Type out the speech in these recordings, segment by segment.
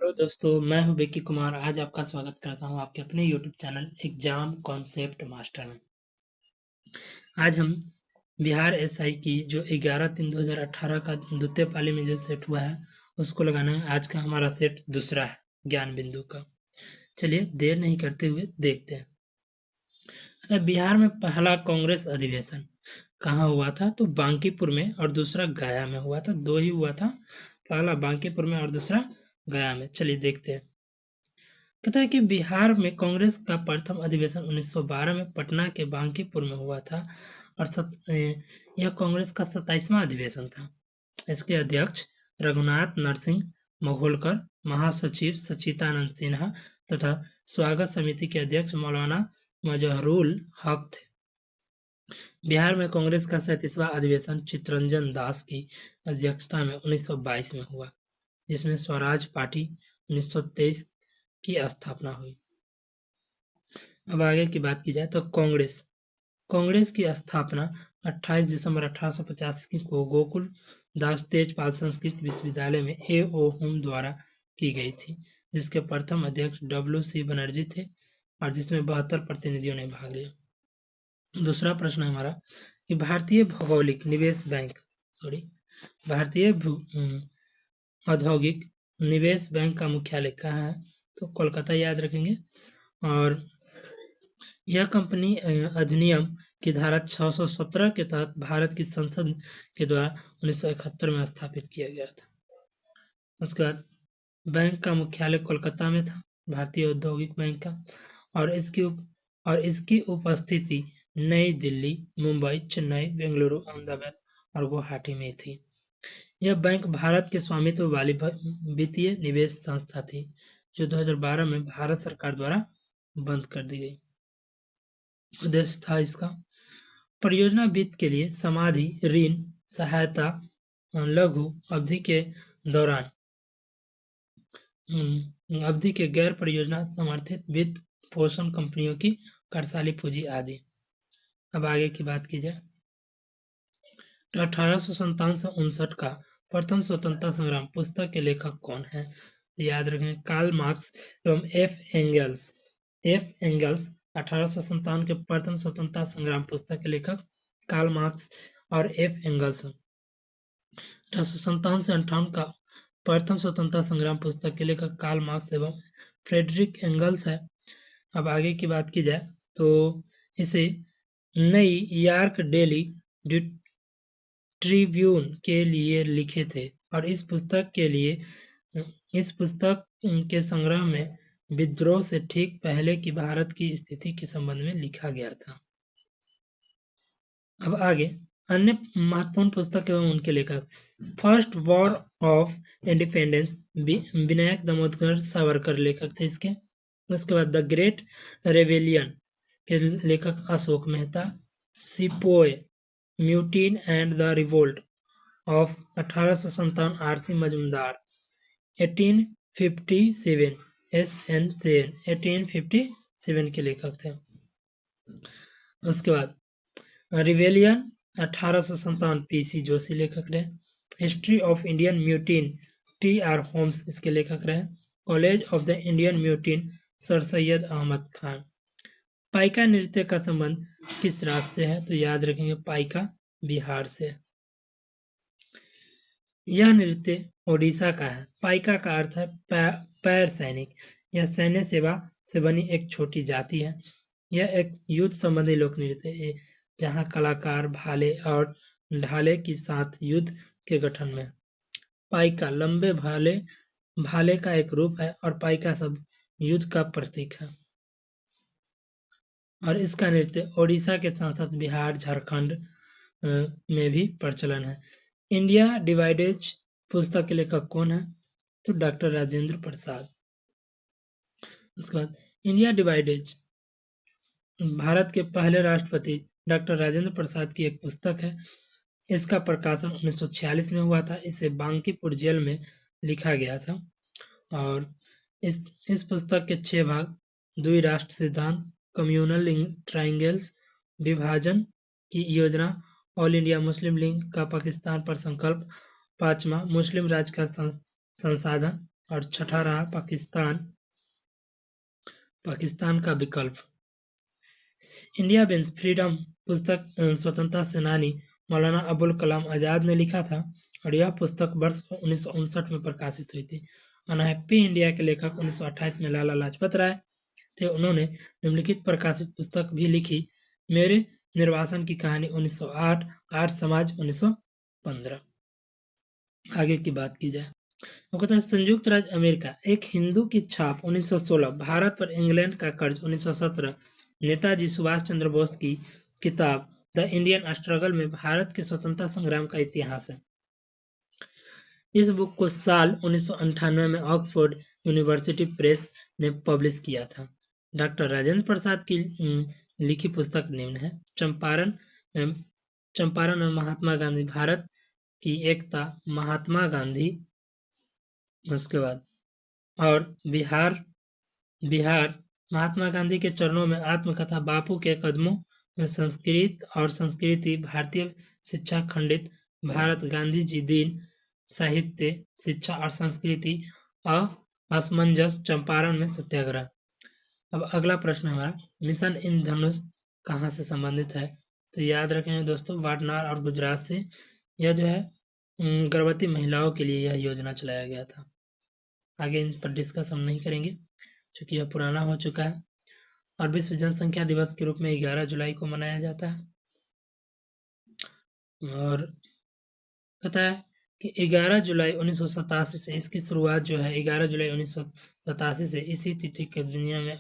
Hello दोस्तों, मैं हूं विक्की कुमार। आज आपका स्वागत करता हूं आपके अपने YouTube channel exam concept master में। आज हम बिहार एसआई की जो 11/3/2018 का द्वितीय पाली में जो सेट हुआ है उसको लगाना है। आज का हमारा सेट दूसरा है ज्ञान बिंदु का। चलिए देर नहीं करते हुए देखते हैं। अच्छा, बिहार में पहला कांग्रेस अधिवेशन कहाँ हुआ था? तो बांकीपुर में और दूसरा गया में हुआ था। दो ही हुआ था, पहला बांकीपुर में और दूसरा गया में। चलिए देखते हैं। कहता है कि बिहार में कांग्रेस का प्रथम अधिवेशन 1912 में पटना के बांकीपुर में हुआ था और यह कांग्रेस का 27वां अधिवेशन था। इसके अध्यक्ष रघुनाथ नरसिंह मघोलकर, महासचिव सच्चिदानंद सिन्हा तथा स्वागत समिति के अध्यक्ष मौलाना मजहरूल हक थे। बिहार में कांग्रेस का 37वां अधिवेशन चित्तरंजन दास की अध्यक्षता में 1922 में हुआ, जिसमें स्वराज पार्टी 1923 की स्थापना हुई। अब आगे की बात की जाए तो कांग्रेस की स्थापना 28 दिसंबर 1885 को गोकुल दास तेजपाल संस्कृत विश्वविद्यालय में A.O. हुम द्वारा की गई थी, जिसके प्रथम अध्यक्ष W.C. बनर्जी थे और जिसमें 72 प्रतिनिधियों ने भाग लिया। दूसरा प्रश्न है हमारा कि भारतीय औद्योगिक निवेश बैंक का मुख्यालय कहाँ है? तो कोलकाता याद रखेंगे। और यह कंपनी अधिनियम की धारा 617 के तहत भारत की संसद के द्वारा 1971 में स्थापित किया गया था। उसके बाद बैंक का मुख्यालय कोलकाता में था, भारतीय औद्योगिक बैंक का, और इसकी उपस्थिति नई दिल्ली, मुंबई, चेन्नई, बेंगलुरु, अहमदाबाद और गुवाहाटी में थी। यह बैंक भारत के स्वामित्व वाली वित्तीय निवेश संस्था थी, जो 2012 में भारत सरकार द्वारा बंद कर दी गई। उद्देश्य था इसका परियोजना वित्त के लिए समाधि ऋण सहायता, लघु अवधि के दौरान अवधि के गैर परियोजना समर्थित वित्त पोषण कंपनियों की कार्यशाली पूंजी आदि। अब आगे की बात की जाए तो 1857 से 59 का प्रथम स्वतंत्रता संग्राम पुस्तक के लेखक कौन है? याद रखें, कार्ल मार्क्स एवं एफ एंगल्स 1857 के प्रथम स्वतंत्रता संग्राम पुस्तक के लेखक कार्ल मार्क्स और एफ एंगल्स। 1857 से 58 का प्रथम स्वतंत्रता संग्राम पुस्तक के लेखक कार्ल मार्क्स एवं फ्रेडरिक एंगल्स है। अब आगे की बात की जाए तो इसे नई यॉर्क डेली ट्रिब्यून के लिए लिखे थे और इस पुस्तक के संग्रह में विद्रोह से ठीक पहले की भारत की स्थिति के संबंध में लिखा गया था। अब आगे अन्य महत्वपूर्ण पुस्तक एवं उनके लेखक। First war of independence Vinayak Damodar Savarkar लेखक थे इसके। उसके बाद द ग्रेट रेवेलियन के लेखक Ashok Mehta. Sepoy mutiny and the revolt of 1857 RC Majumdar. 1857 SN Sen 1857 के लेखक थे। उसके बाद रिवेलियन 1857 PC जोशी लेखक रहे। History of Indian mutiny TR Holmes इसके लेखक रहे। College of the Indian mutiny sir Syed Ahmad Khan. Paika नृत्य का संबंध किस राज्य से है? तो याद रखेंगे पाइका बिहार से। यह नृत्य ओडिशा का है। पाइका का अर्थ है पैर सैनिक। यह सैन्य सेवा से बनी एक छोटी जाति है। यह एक युद्ध संबंधी लोक नृत्य है जहां कलाकार भाले और ढाले के साथ युद्ध के गठन में। पाइका लंबे भाले का एक रूप है और पाइका शब्द युद्ध का प्रतीक है। और इसका नृत्य ओडिशा के साथ साथ बिहार, झारखंड में भी प्रचलन है। इंडिया डिवाइडेड पुस्तक के लेखक कौन है? तो डॉक्टर राजेंद्र प्रसाद। उसके बाद इंडिया डिवाइडेड भारत के पहले राष्ट्रपति डॉक्टर राजेंद्र प्रसाद की एक पुस्तक है। इसका प्रकाशन 1946 में हुआ था। इसे बांकीपुर जेल में लिखा गया था और इस पुस्तक के 6 भाग: द्विराष्ट्र सिद्धांत, कम्युनल ट्रायंगल्स, विभाजन की योजना, ऑल इंडिया मुस्लिम लीग का पाकिस्तान पर संकल्प, 5वां मुस्लिम राज्य का संसाधन और छठा रहा पाकिस्तान का विकल्प। इंडिया विंस फ्रीडम पुस्तक स्वतंत्रता सेनानी मौलाना अबुल कलाम आजाद ने लिखा था और यह पुस्तक वर्ष 1959 में प्रकाशित हुई थी। अनहैप्पी इंडिया के लेखक 1928 में लाला लाजपत राय थे। उन्होंने निम्नलिखित प्रकाशित पुस्तक भी लिखी। मेरे निर्वासन की कहानी 1908, आर्य समाज 1915। आगे की बात की जाए वो कहता है संयुक्त राज्य अमेरिका एक हिंदू की छाप 1916, भारत पर इंग्लैंड का कर्ज 1917, नेताजी सुभाष चंद्र बोस की किताब द इंडियन स्ट्रगल में भारत के स्वतंत्रता संग्राम का इतिहास है। इस बुक को साल 1998 में ऑक्सफोर्ड यूनिवर्सिटी प्रेस ने पब्लिश किया था। डॉक्टर राजेंद्र प्रसाद की लिखी पुस्तक निम्न है। चंपारण में महात्मा गांधी, भारत की एकता, महात्मा गांधी, उसके बाद और बिहार महात्मा गांधी के चरणों में आत्मकथा, बापू के कदमों में संस्कृत और संस्कृति, भारतीय शिक्षा खंडित भारत, गांधी जी, दीन, साहित्य, शिक्षा और संस्कृति, असमंजस, चंपारण में सत्याग्रह। अब अगला प्रश्न हमारा, मिशन इंद्रधनुष कहाँ से संबंधित है? तो याद रखेंगे दोस्तों, वाटनार और गुजरात से। यह जो है गर्भवती महिलाओं के लिए यह योजना चलाया गया था। आगे इन पर डिस्कस हम नहीं करेंगे क्योंकि यह पुराना हो चुका है। और विश्व जनसंख्या दिवस के रूप में 11 जुलाई को मनाया जाता है। और कहता है कि 11 जुलाई 1987 से इसकी शुरुआत जो है 11 जुलाई 1987 से इसी तिथि के दुनिया में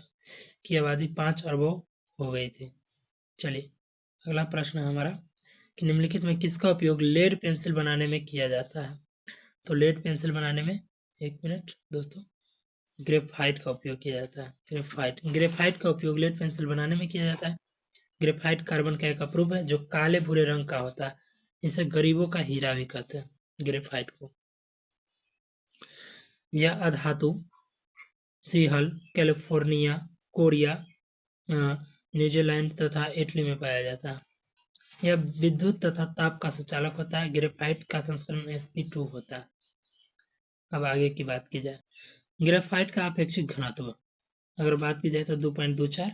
की आबादी 5 अरबों हो गई थी। चलिए अगला प्रश्न है हमारा कि निम्नलिखित में किसका उपयोग लेड पेंसिल बनाने में किया जाता है? तो लेड पेंसिल बनाने में, एक मिनट दोस्तों, ग्रेफाइट का उपयोग किया जाता है। ग्रेफाइट का उपयोग लेड पेंसिल बनाने में किया जाता है। ग्रेफाइट कार्बन का एक अपरूप है जो काले भूरे रंग का होता है। इसे गरीबों का हीरा भी कहते हैं ग्रेफाइट को। यह अधातु सीहल, कैलिफोर्निया, कोरिया, न्यूजीलैंड तथा इटली में पाया जाता है। यह विद्युत तथा ताप का सुचालक होता है। ग्रेफाइट का संस्करण sp2 होता है। अब आगे की बात की जाए, ग्रेफाइट का अपेक्षित घनत्व अगर बात की जाए तो 2.24,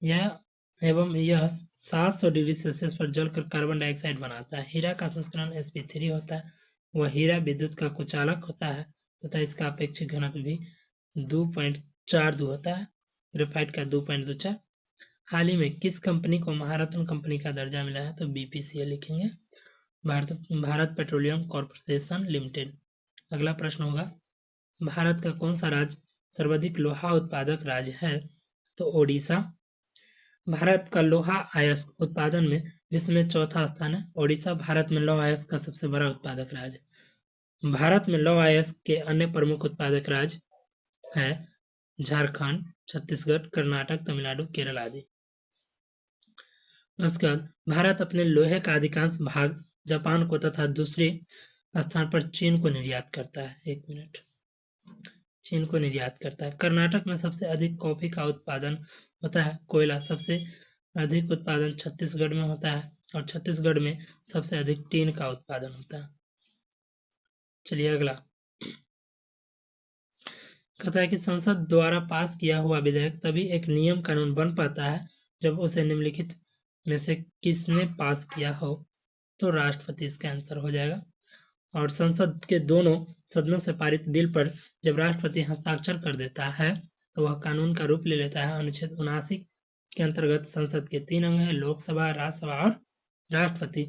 यह 700 डिग्री सेल्सियस पर जलकर कार्बन डाइऑक्साइड बनाता है। हीरा का संस्करण sp3 होता है। वह हीरा विद्युत का कुचालक होता है तथा इसका अपेक्षित घनत्व भी 2.42 होता है। ग्रेफाइट का 2.24। हाल ही में किस कंपनी को महारत्न कंपनी का दर्जा मिला है? तो BPCL लिखेंगे, भारत पेट्रोलियम कॉर्पोरेशन लिमिटेड। अगला प्रश्न होगा, भारत का कौन सा राज्य सर्वाधिक लोहा उत्पादक राज्य है? तो ओडिशा। भारत का लोहा अयस्क उत्पादन में विश्व में चौथा स्थान है। ओडिशा भारत में लौह अयस्क का सबसे बड़ा उत्पादक राज्य है। भारत में लौह अयस्क के अन्य प्रमुख उत्पादक राज्य है झारखंड, छत्तीसगढ़, कर्नाटक, तमिलनाडु, केरल आदि। उसके बाद भारत अपने लोहे का अधिकांश भाग जापान को तथा दूसरे स्थान पर चीन को निर्यात करता है। एक मिनट, चीन को निर्यात करता है। कर्नाटक में सबसे अधिक कॉफी का उत्पादन होता है। कोयला सबसे अधिक उत्पादन छत्तीसगढ़ में होता है और छत्तीसगढ़ में सबसे अधिक टीन का उत्पादन होता है। चलिए अगला, कहता है कि संसद द्वारा पास किया हुआ विधेयक तभी एक नियम कानून बन पाता है जब उसे निम्नलिखित में से किसने पास किया हो? तो राष्ट्रपति इसका आंसर हो जाएगा। और संसद के दोनों सदनों से पारित बिल पर जब राष्ट्रपति हस्ताक्षर कर देता है तो वह कानून का रूप ले लेता है। अनुच्छेद 79 के अंतर्गत संसद के 3 अंग हैं, लोकसभा, राज्यसभा और राष्ट्रपति।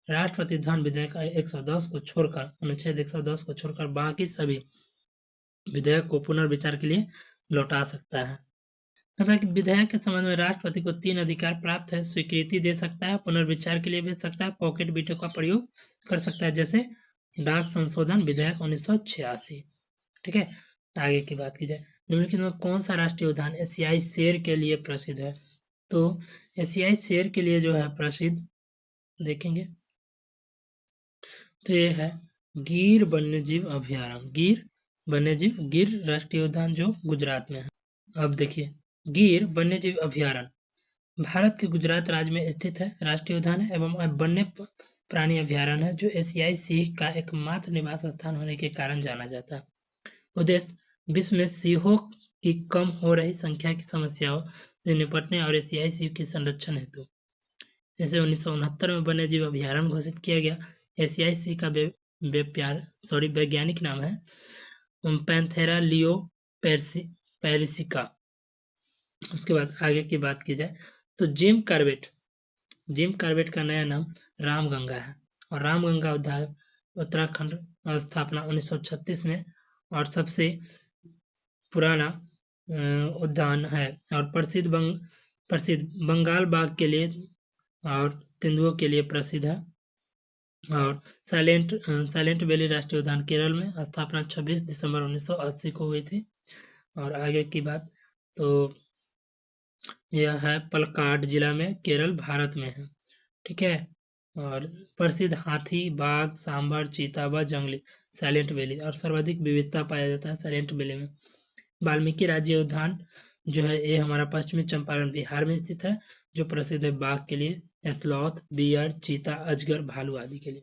राष्ट्रपति धन विधेयक 110 को छोड़कर, अनुच्छेद 110 को छोड़कर बाकी सभी विधेयक को पुनर्विचार के लिए लौटा सकता है। कहता कि विधेयक के संबंध में राष्ट्रपति को 3 अधिकार प्राप्त है। स्वीकृति दे सकता है, पुनर्विचार के लिए भेज सकता है, पॉकेट वीटो का प्रयोग कर सकता है, जैसे डाक संशोधन विधेयक 1986। ठीक है, आगे की बात की जाए, निम्नलिखित में कौन सा राष्ट्रीय उद्यान एशियाई शेर के लिए प्रसिद्ध है? तो एशियाई शेर के लिए जो है प्रसिद्ध देखेंगे तो ये है गिर वन्यजीव अभयारण्य। गिर राष्ट्रीय उद्यान जो गुजरात में है। अब देखिए, गिर वन्यजीव अभयारण्य भारत के गुजरात राज्य में स्थित है, राष्ट्रीय उद्यान है एवं वन्य प्राणी अभयारण्य है जो एशियाई सिंह का एकमात्र निवास स्थान होने के कारण जाना जाता है। उद्देश्य विश्व में सीहों की कम हो रही संख्या की समस्याओं से निपटने और एशियाई सीप के संरक्षण हेतु इसे 1969 में वन्यजीव अभयारण्य घोषित किया गया। एशियाई सीप का वैज्ञानिक नाम है पैंथेरा लियो पेरिसिका। उसके बाद आगे की बात की जाए तो जिम कार्बेट का नया नाम रामगंगा है और रामगंगा उद्यान उत्तराखंड स्थापना 1936 में और सबसे पुराना उद्यान है और प्रसिद्ध बंगाल बाघ के लिए और तेंदुओं के लिए प्रसिद्ध है। और साइलेंट वैली राष्ट्रीय उद्यान केरल में स्थापना 26 दिसंबर 1980 को हुई थी। और आगे की बात तो यह है पलक्काड जिला में केरल भारत में है। ठीक है। और प्रसिद्ध हाथी बाघ सांभर चीता व जंगली साइलेंट वैली और सर्वाधिक विविधता पाया जाता है साइलेंट वैली में। वाल्मीकि राज्य उद्यान जो है ये हमारा पश्चिमी चंपारण बिहार में स्थित है जो प्रसिद्ध है बाघ के लिए स्लॉथ बियर चीता अजगर भालू आदि के लिए।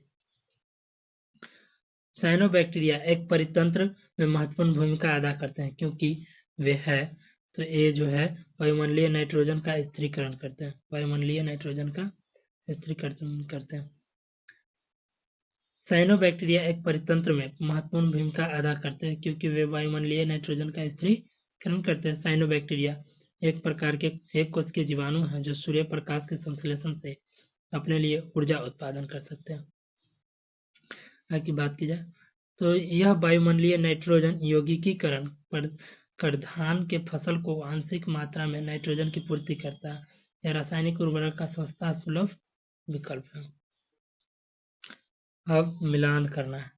साइनोबैक्टीरिया एक परितंत्र में महत्वपूर्ण भूमिका अदा करते हैं क्योंकि वे है तो ये जो है वायुमंडलीय नाइट्रोजन का स्थिरीकरण करते हैं। वायुमंडलीय नाइट्रोजन का स्थिरीकरण करते हैं। साइनोबैक्टीरिया एक परितंत्र में महत्वपूर्ण भूमिका अदा करते हैं क्योंकि वे वायुमंडलीय नाइट्रोजन का स्थिरीकरण करते हैं। साइनोबैक्टीरिया एक प्रकार के एक कोश के जीवाणु हैं जो सूर्य प्रकाश के संश्लेषण से अपने लिए ऊर्जा उत्पादन कर सकते हैं। आगे की बात की जाए तो यह वायुमंडलीय नाइट्रोजन यौगिकीकरण पर धान के फसल को आंशिक मात्रा में नाइट्रोजन की पूर्ति करता है। यह रासायनिक उर्वरक का सस्ता सुलभ विकल्प है। अब मिलान करना है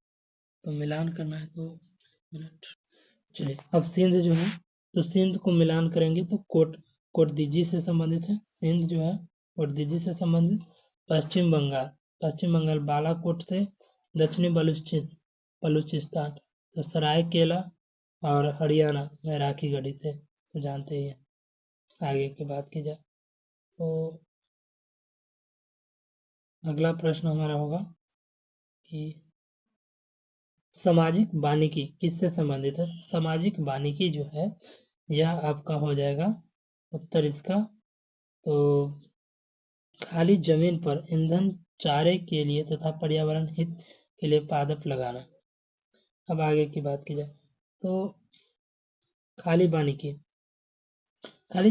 तो मिनट चलिए। अब सिंध जो है तो सिंध को मिलान करेंगे तो कोटदीजी से संबंधित है। सिंध जो है कोटदीजी से संबंधित। पश्चिम बंगाल बालाकोट से। दक्षिणी बलूचिस्तान तो सरायकेला और हरियाणा में राखीगढ़ी से तो जानते ही हैं। आगे की बात की जाए तो अगला प्रश्न हमारा होगा कि सामाजिक वानिकी किससे संबंधित है। सामाजिक वानिकी जो है यह आपका हो जाएगा उत्तर इसका तो खाली जमीन पर ईंधन चारे के लिए तथा पर्यावरण हित के लिए पादप लगाना। अब आगे की बात की जाए तो खाली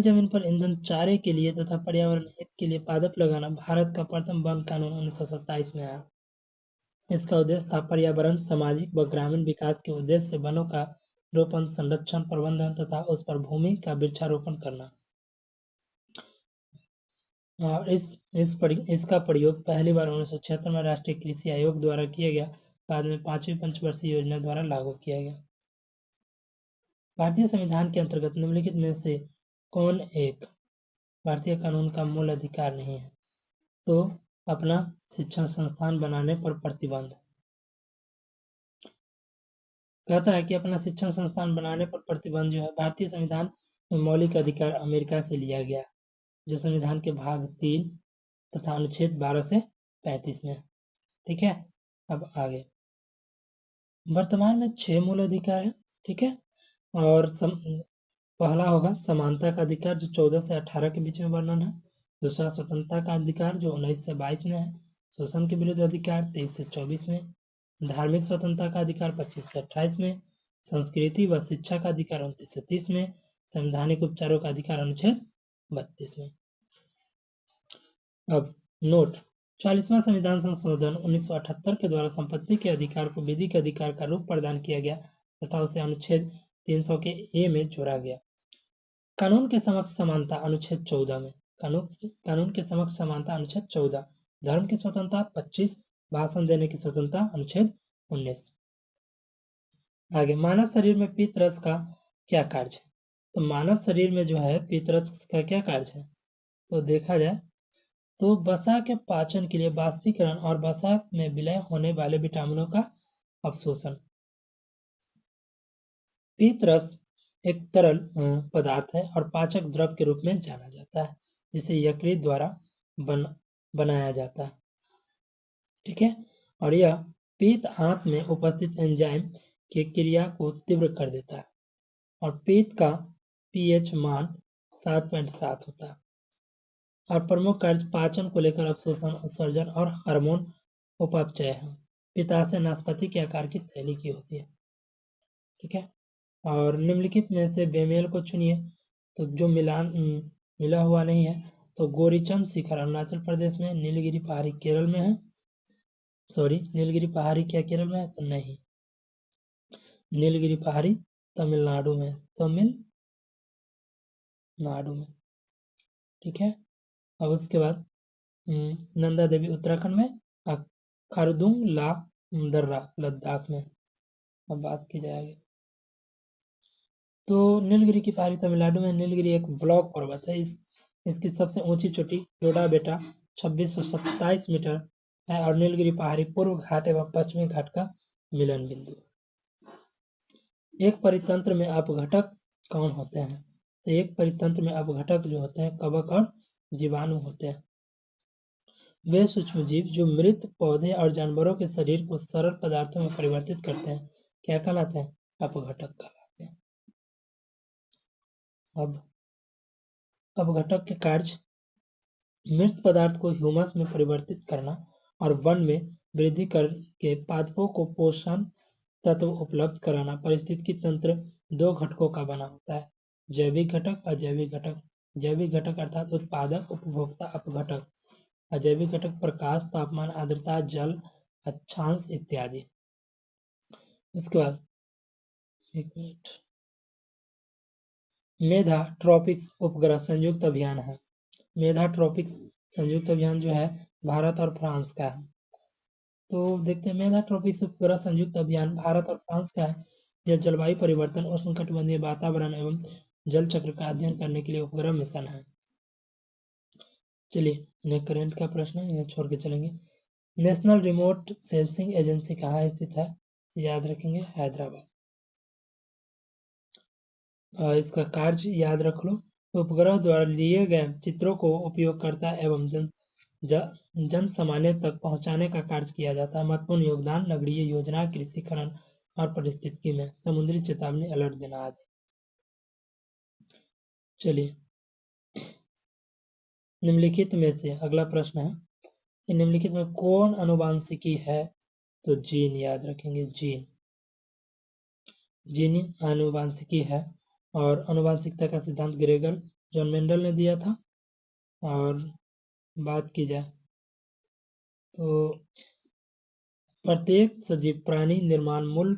जमीन पर ईंधन चारे के लिए तथा पर्यावरण हित के लिए पादप लगाना भारत का प्रथम वन कानून 1927 में आया। इसका उद्देश्य था पर्यावरण सामाजिक व ग्रामीण विकास के उद्देश्य से वनों का रोपण संरक्षण प्रबंधन तथा उस पर भूमि का वृक्षारोपण करना। और इसका प्रयोग पहली बार 1976 में राष्ट्रीय कृषि आयोग द्वारा किया गया। बाद में 5वीं पंचवर्षीय योजना द्वारा लागू किया गया। भारतीय संविधान के अंतर्गत निम्नलिखित में से कौन एक भारतीय कानून का मूल अधिकार नहीं है। तो अपना शिक्षण संस्थान बनाने पर प्रतिबंध कहता है कि अपना शिक्षण संस्थान बनाने पर प्रतिबंध जो है भारतीय संविधान में मौलिक अधिकार अमेरिका से लिया गया जो संविधान के भाग 3 तथा अनुच्छेद 12 से 35 में। ठीक है। अब आगे वर्तमान में 6 मूल अधिकार है। ठीक है। और पहला होगा समानता का अधिकार जो 14 से 18 के बीच में वर्णन है। दूसरा स्वतंत्रता का अधिकार जो 19 से 22 में है। शोषण के विरुद्ध अधिकार 23 से 24 में। धार्मिक स्वतंत्रता का अधिकार 25 से 28 में। संस्कृति व शिक्षा का अधिकार 29 से 30 में। संवैधानिक उपचारों का अधिकार अनुच्छेद 32 में। अब नोट 40वां संविधान संशोधन 1978 के द्वारा संपत्ति के अधिकार को विधि के अधिकार का रूप प्रदान किया गया तथा उसे अनुच्छेद 300 के ए में जोड़ा गया। कानून के समक्ष समानता अनुच्छेद 14 में। कानून के समक्ष समानता अनुच्छेद 14। धर्म की स्वतंत्रता 25। भाषण देने की स्वतंत्रता अनुच्छेद 19। आगे मानव शरीर में पीतरस का क्या कार्य है। तो मानव शरीर में जो है पीतरस का क्या कार्य है तो देखा जाए तो वसा के पाचन के लिए बाष्पीकरण और वसा में विलय होने वाले विटामिनों का अवशोषण। पीतरस एक तरल पदार्थ है और पाचक द्रव के रूप में जाना जाता है जिसे यकृत द्वारा बनाया जाता है। ठीक है। और यह पीत आंत में उपस्थित एंजाइम की क्रिया को तीव्र कर देता है। और पीत का pH मान 7.7 होता है। और प्रमुख कार्य पाचन को लेकर अवशोषण, उत्सर्जन और हार्मोन उपापचय है। पित्ताशय नाशपाती के आकार की थैली की होती है। ठीक है, और निम्नलिखित में से बेमेल को चुनिए। तो जो मिला हुआ नहीं है, तो गोरीचंद शिखर अरुणाचल प्रदेश में, नीलगिरी पहाड़ी केरल में है। सॉरी, नीलगिरी पहाड़ी क्या केरल में है? तो नहीं, नीलगिरी पहाड़ी तमिलनाडु में, तमिलनाडु में। ठीक है, अब उसके बाद नंदा देवी उत्तराखंड में, और खरदुंग ला दर्रा लद्दाख में। अब बात की जाएगी तो नीलगिरी की पहाड़ी तमिलनाडु में। नीलगिरी एक ब्लॉक पर्वत है। इसकी सबसे ऊंची चोटी डोडा बेटा 2627 मीटर है और नीलगिरी पहाड़ी पूर्व घाट एवं पश्चिमी घाट का मिलन बिंदु। एक परितंत्र में अपघटक कौन होते हैं? तो एक परितंत्र में अपघटक जो होते हैं कवक और जीवाणु होते हैं। वे सूक्ष्मजीव जो मृत पौधे और जानवरों के शरीर को सरल पदार्थों में परिवर्तित करते हैं क्या कहलाते हैं? अपघटक कहलाते हैं। अब अपघटक के कार्य मृत पदार्थ को ह्यूमस में परिवर्तित करना और वन में वृद्धि करके पादपों को पोषण तत्व उपलब्ध कराना। पारिस्थितिकी तंत्र दो घटकों का बना होता है, जैविक घटक, अजैविक घटक। जैविक घटक अर्थात उत्पादक, उपभोक्ता, अपघटक। अजैविक घटक प्रकाश, तापमान, आर्द्रता, जल, अक्षांश इत्यादि। इसके बाद एक मिनट, मेधा ट्रॉपिक्स उपग्रह संयुक्त अभियान है। मेधा ट्रॉपिक्स संयुक्त अभियान जो है भारत और फ्रांस का है। तो देखते हैं, मेधा ट्रॉपिक्स उपग्रह संयुक्त अभियान भारत और फ्रांस का है। यह जलवायु परिवर्तन, उष्णकटिबंधीय वातावरण एवं जल चक्र का अध्ययन करने के लिए उपग्रह मिशन है। चलिए, इन्हें करंट का प्रश्न है, इन्हें छोड़ के चलेंगे। नेशनल रिमोट सेंसिंग एजेंसी कहाँ स्थित है? याद रखेंगे, हैदराबाद। इसका कार्य याद रख लो। उपग्रह द्वारा लिए गए चित्रों को उपयोगकर्ता एवं जन सामान्य तक पहुंचाने का कार्य किया जाता है। महत्वपूर्ण योगदान नगरीय योजना, कृषि, खनन और पारिस्थितिकी में, समुद्री चेतावनी अलर्ट देना आदि। चलिए, निम्नलिखित में से अगला प्रश्न है कि निम्नलिखित में कौन आनुवांशिकी है? तो जीन याद रखेंगे, जीन आनुवांशिकी है। और आनुवांशिकता का सिद्धांत ग्रेगर जॉन मेंडल ने दिया था। और बात की जाए तो प्रत्येक सजीव प्राणी निर्माण मूल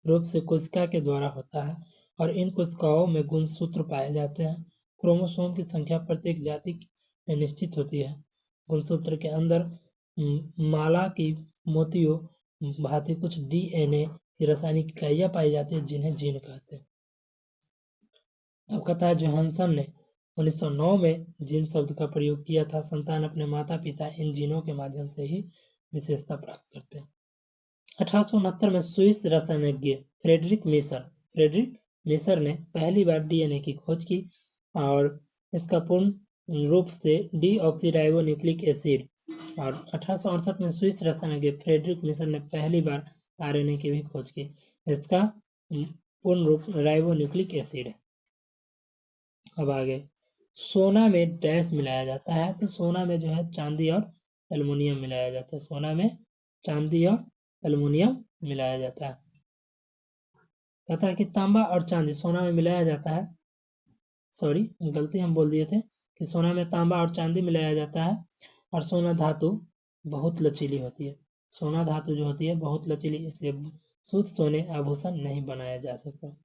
रूप से कोशिका के द्वारा होता है और इन कोशिकाओं में गुणसूत्र पाए जाते हैं। क्रोमोसोम की संख्या प्रत्येक जाति में निश्चित होती है। गुणसूत्र के अंदर माला की मोतियों भांति कुछ डीएनए की रासायनिक इकाइयां पाई जाती है जिन्हें जीन कहते हैं। अब कहता है जोहानसन ने 1909 में जीन शब्द का प्रयोग किया था। संतान अपने माता पिता इन जीनों के माध्यम से ही विशेषता प्राप्त करते हैं। 1869 में स्विस रसायनज्ञ फ्रेडरिक मिसर ने पहली बार डीएनए की खोज की और इसका पूर्ण रूप से डीऑक्सीराइबोन्यूक्लिक एसिड। और 1868 में स्विस रसायनज्ञ फ्रेडरिक मिसर ने पहली बार आरएनए की भी खोज की। इसका पूर्ण रूप राइबोन्यूक्लिक एसिड है। अब आगे, सोना में डैश मिलाया जाता है। तो सोना में जो है चांदी और एल्युमिनियम मिलाया जाता है। सोना में चांदी और एल्युमिनियम मिलाया जाता है। कहता है कि तांबा और चांदी सोना में मिलाया जाता है। सॉरी, गलती हम बोल दिए थे कि सोना में तांबा और चांदी मिलाया जाता है और सोना धातु बहुत लचीली होती है। सोना धातु जो होती है बहुत लचीली, इसलिए शुद्ध सोने आभूषण नहीं बनाया जा सकता।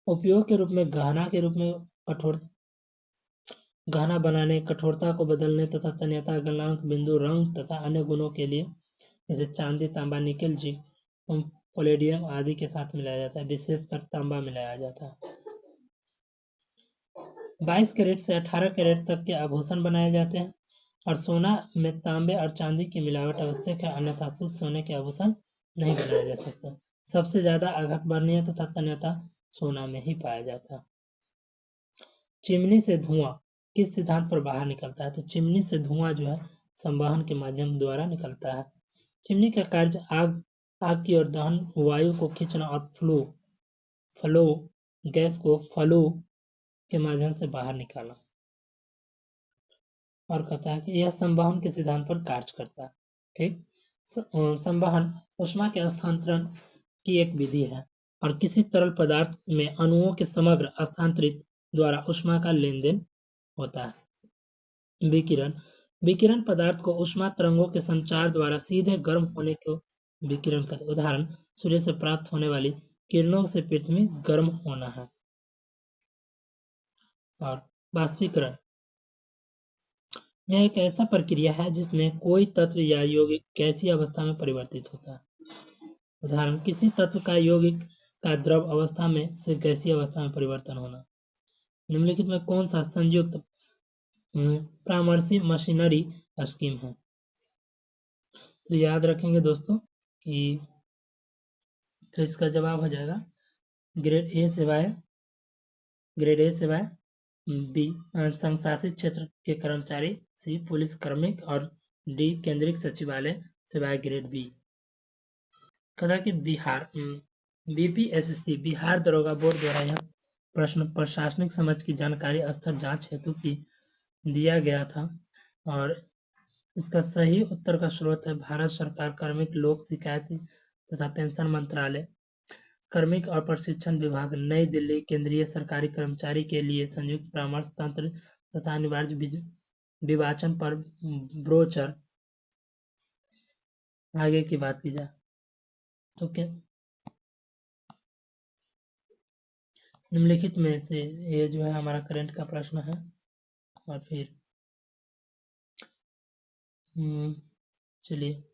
उपयोग के रूप में गहना के रूप में गहना बनाने, कठोरता को बदलने तथा तन्यता, गलनांक, बिंदु, रंग तथा अन्य गुणों के लिए इसे चांदी, तांबा, निकेल, जिंक, पैलेडियम आदि के साथ मिलाया जाता है। विशेषकर तांबा मिलाया जाता है। 22 कैरेट से 18 कैरेट तक के आभूषण बनाए जाते हैं और सोना में तांबे और चांदी की मिलावट आवश्यक है, अन्यथा शुद्ध सोने के आभूषण नहीं बनाया जा सकता। सबसे ज्यादा आघात वर्णीय तथा तन्यता सोना में ही पाया जाता है। चिमनी से धुआं किस सिद्धांत पर बाहर निकलता है? तो चिमनी से धुआं जो है संवहन के माध्यम द्वारा निकलता है। चिमनी का कार्य आग की ओर दहन, वायु को खींचना और फ्लू फ्लो गैस को फ्लो के माध्यम से बाहर निकाला। और कहता है कि यह संवहन के सिद्धांत पर कार्य करता है। ठीक, संवहन ऊष्मा के स्थानांतरण की एक विधि है और किसी तरल पदार्थ में अणुओं के समग्र स्थानांतरित द्वारा ऊष्मा का लेन देन होता है। विकिरण विकिरण पदार्थ को ऊष्मा तरंगों के संचार द्वारा सीधे गर्म होने को विकिरण कहते हैं। उदाहरण, सूर्य से प्राप्त होने वाली किरणों से पृथ्वी गर्म होना है। और बाष्पीकरण, यह एक ऐसा प्रक्रिया है जिसमें कोई तत्व या यौगिक गैसीय अवस्था में परिवर्तित होता है। उदाहरण, किसी तत्व का यौगिक का द्रव अवस्था में से गैसीय अवस्था में परिवर्तन होना। निम्नलिखित में कौन सा संयुक्त परामर्शी मशीनरी स्कीम है? तो याद रखेंगे दोस्तों कि तो इसका जवाब हो जाएगा ग्रेड ए सिवाय बी संशासित क्षेत्र के कर्मचारी, सी पुलिस कार्मिक और डी केंद्रीय सचिवालय सिवाय ग्रेड बी। कहा कि बिहार बीपीएससी बिहार दरोगा बोर्ड द्वारा यह प्रश्न प्रशासनिक समझ की जानकारी स्तर जांच हेतु की दिया गया था और इसका सही उत्तर का स्रोत है भारत सरकार कार्मिक लोक शिकायत तथा पेंशन मंत्रालय, कार्मिक और प्रशिक्षण विभाग, नई दिल्ली, केंद्रीय सरकारी कर्मचारी के लिए संयुक्त परामर्श तंत्र तथा अनिवार्य विवाचन पर ब्रोचर। आगे की बात की जाए तो क्या निम्नलिखित में से ये जो है हमारा करंट का प्रश्न है। और फिर चलिए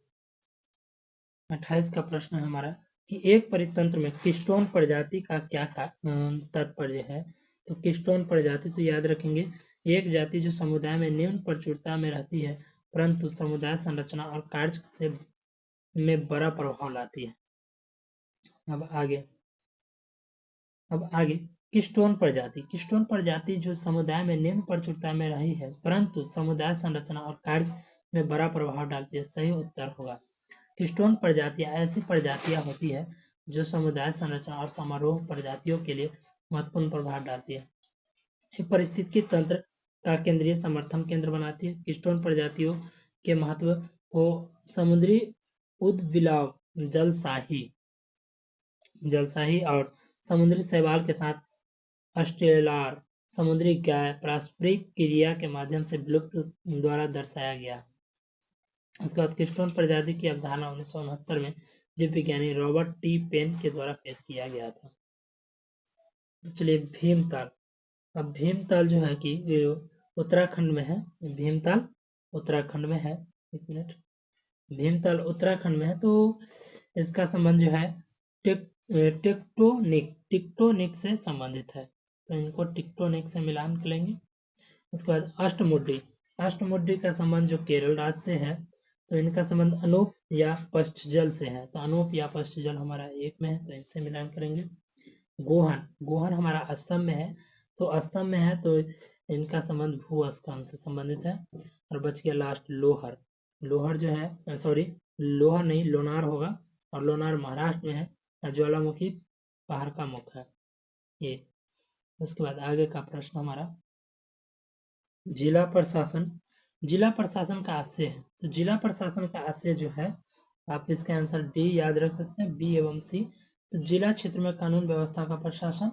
28 का प्रश्न है हमारा कि एक परितंत्र में किस्टोन प्रजाति का क्या तात्पर्य है? तो किस्टोन प्रजाति तो याद रखेंगे एक जाति जो समुदाय में निम्न प्रचुरता में रहती है परंतु समुदाय संरचना और कार्य से में बड़ा प्रभाव लाती है। अब आगे किस्टोन प्रजाति जो समुदाय में निम्न प्रचुरता में रही है परंतु समुदाय संरचना और कार्य में बड़ा प्रभाव डालती है। सही उत्तर होगा किस्टोन प्रजातियां ऐसी प्रजातियां होती है जो समुदाय संरचना और समारोह प्रजातियों के लिए महत्वपूर्ण प्रभाव डालती है। ये पारिस्थितिकी तंत्र का केंद्रीय समर्थन केंद्र बनाती है। किस्टोन प्रजातियों के महत्व को समुद्री उदबिलाव, जलसाही और समुद्री शैवाल के साथ अस्टेलार समुद्री गाय पारस्परिक क्रिया के माध्यम से विलुप्त द्वारा दर्शाया गया। उसके बाद किस्टोन प्रजाति की अवधारणा 1969 में जीव विज्ञानी रॉबर्ट टी पेन के द्वारा पेश किया गया था। चलिए भीमताल। अब भीमताल जो है कि उत्तराखंड में है। भीमताल उत्तराखंड में है। एक मिनट, भीमताल उत्तराखंड में है तो इसका संबंध जो है टेक्टोनिक से संबंधित है तो इनको टेक्टोनिक से मिलान करेंगे। उसके बाद अष्टमुडी का संबंध जो केरल राज्य से है तो इनका संबंध अनूप या पश्चजल से है तो अनूप या पश्चजल हमारा एक में है तो इनसे मिलान करेंगे। गोहन हमारा असम में है तो इनका संबंध भूस्खलन से संबंधित है। और बच गया लास्ट लोहर जो है लोहर नहीं लोनार होगा और लोनार महाराष्ट्र में है। ज्वालामुखी पहाड़ का मुख है ये। उसके बाद आगे का प्रश्न हमारा जिला प्रशासन का आशय है तो जिला प्रशासन का आशय जो है आप इसका आंसर डी याद रख सकते हैं, बी एवं सी। तो जिला क्षेत्र में कानून व्यवस्था का प्रशासन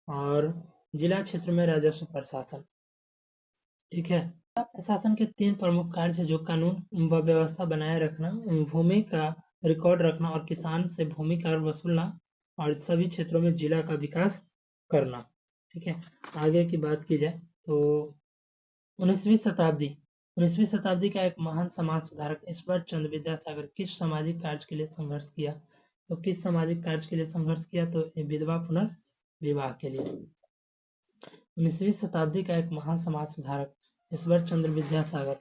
और जिला क्षेत्र में राजस्व प्रशासन। ठीक है, प्रशासन के 3 प्रमुख कार्य है जो कानून व व्यवस्था बनाए रखना, भूमि का रिकॉर्ड रखना और किसान से भूमि कर वसूलना और सभी क्षेत्रों में जिला का विकास करना। ठीक है, आगे की बात की जाए तो 19वीं शताब्दी का एक महान समाज सुधारक ईश्वर चंद्र विद्यासागर किस सामाजिक कार्य के लिए संघर्ष किया? तो किस सामाजिक कार्य के लिए संघर्ष किया? तो विधवा पुनर्विवाह के लिए। 19वीं शताब्दी का एक महान समाज सुधारक ईश्वर चंद्र विद्यासागर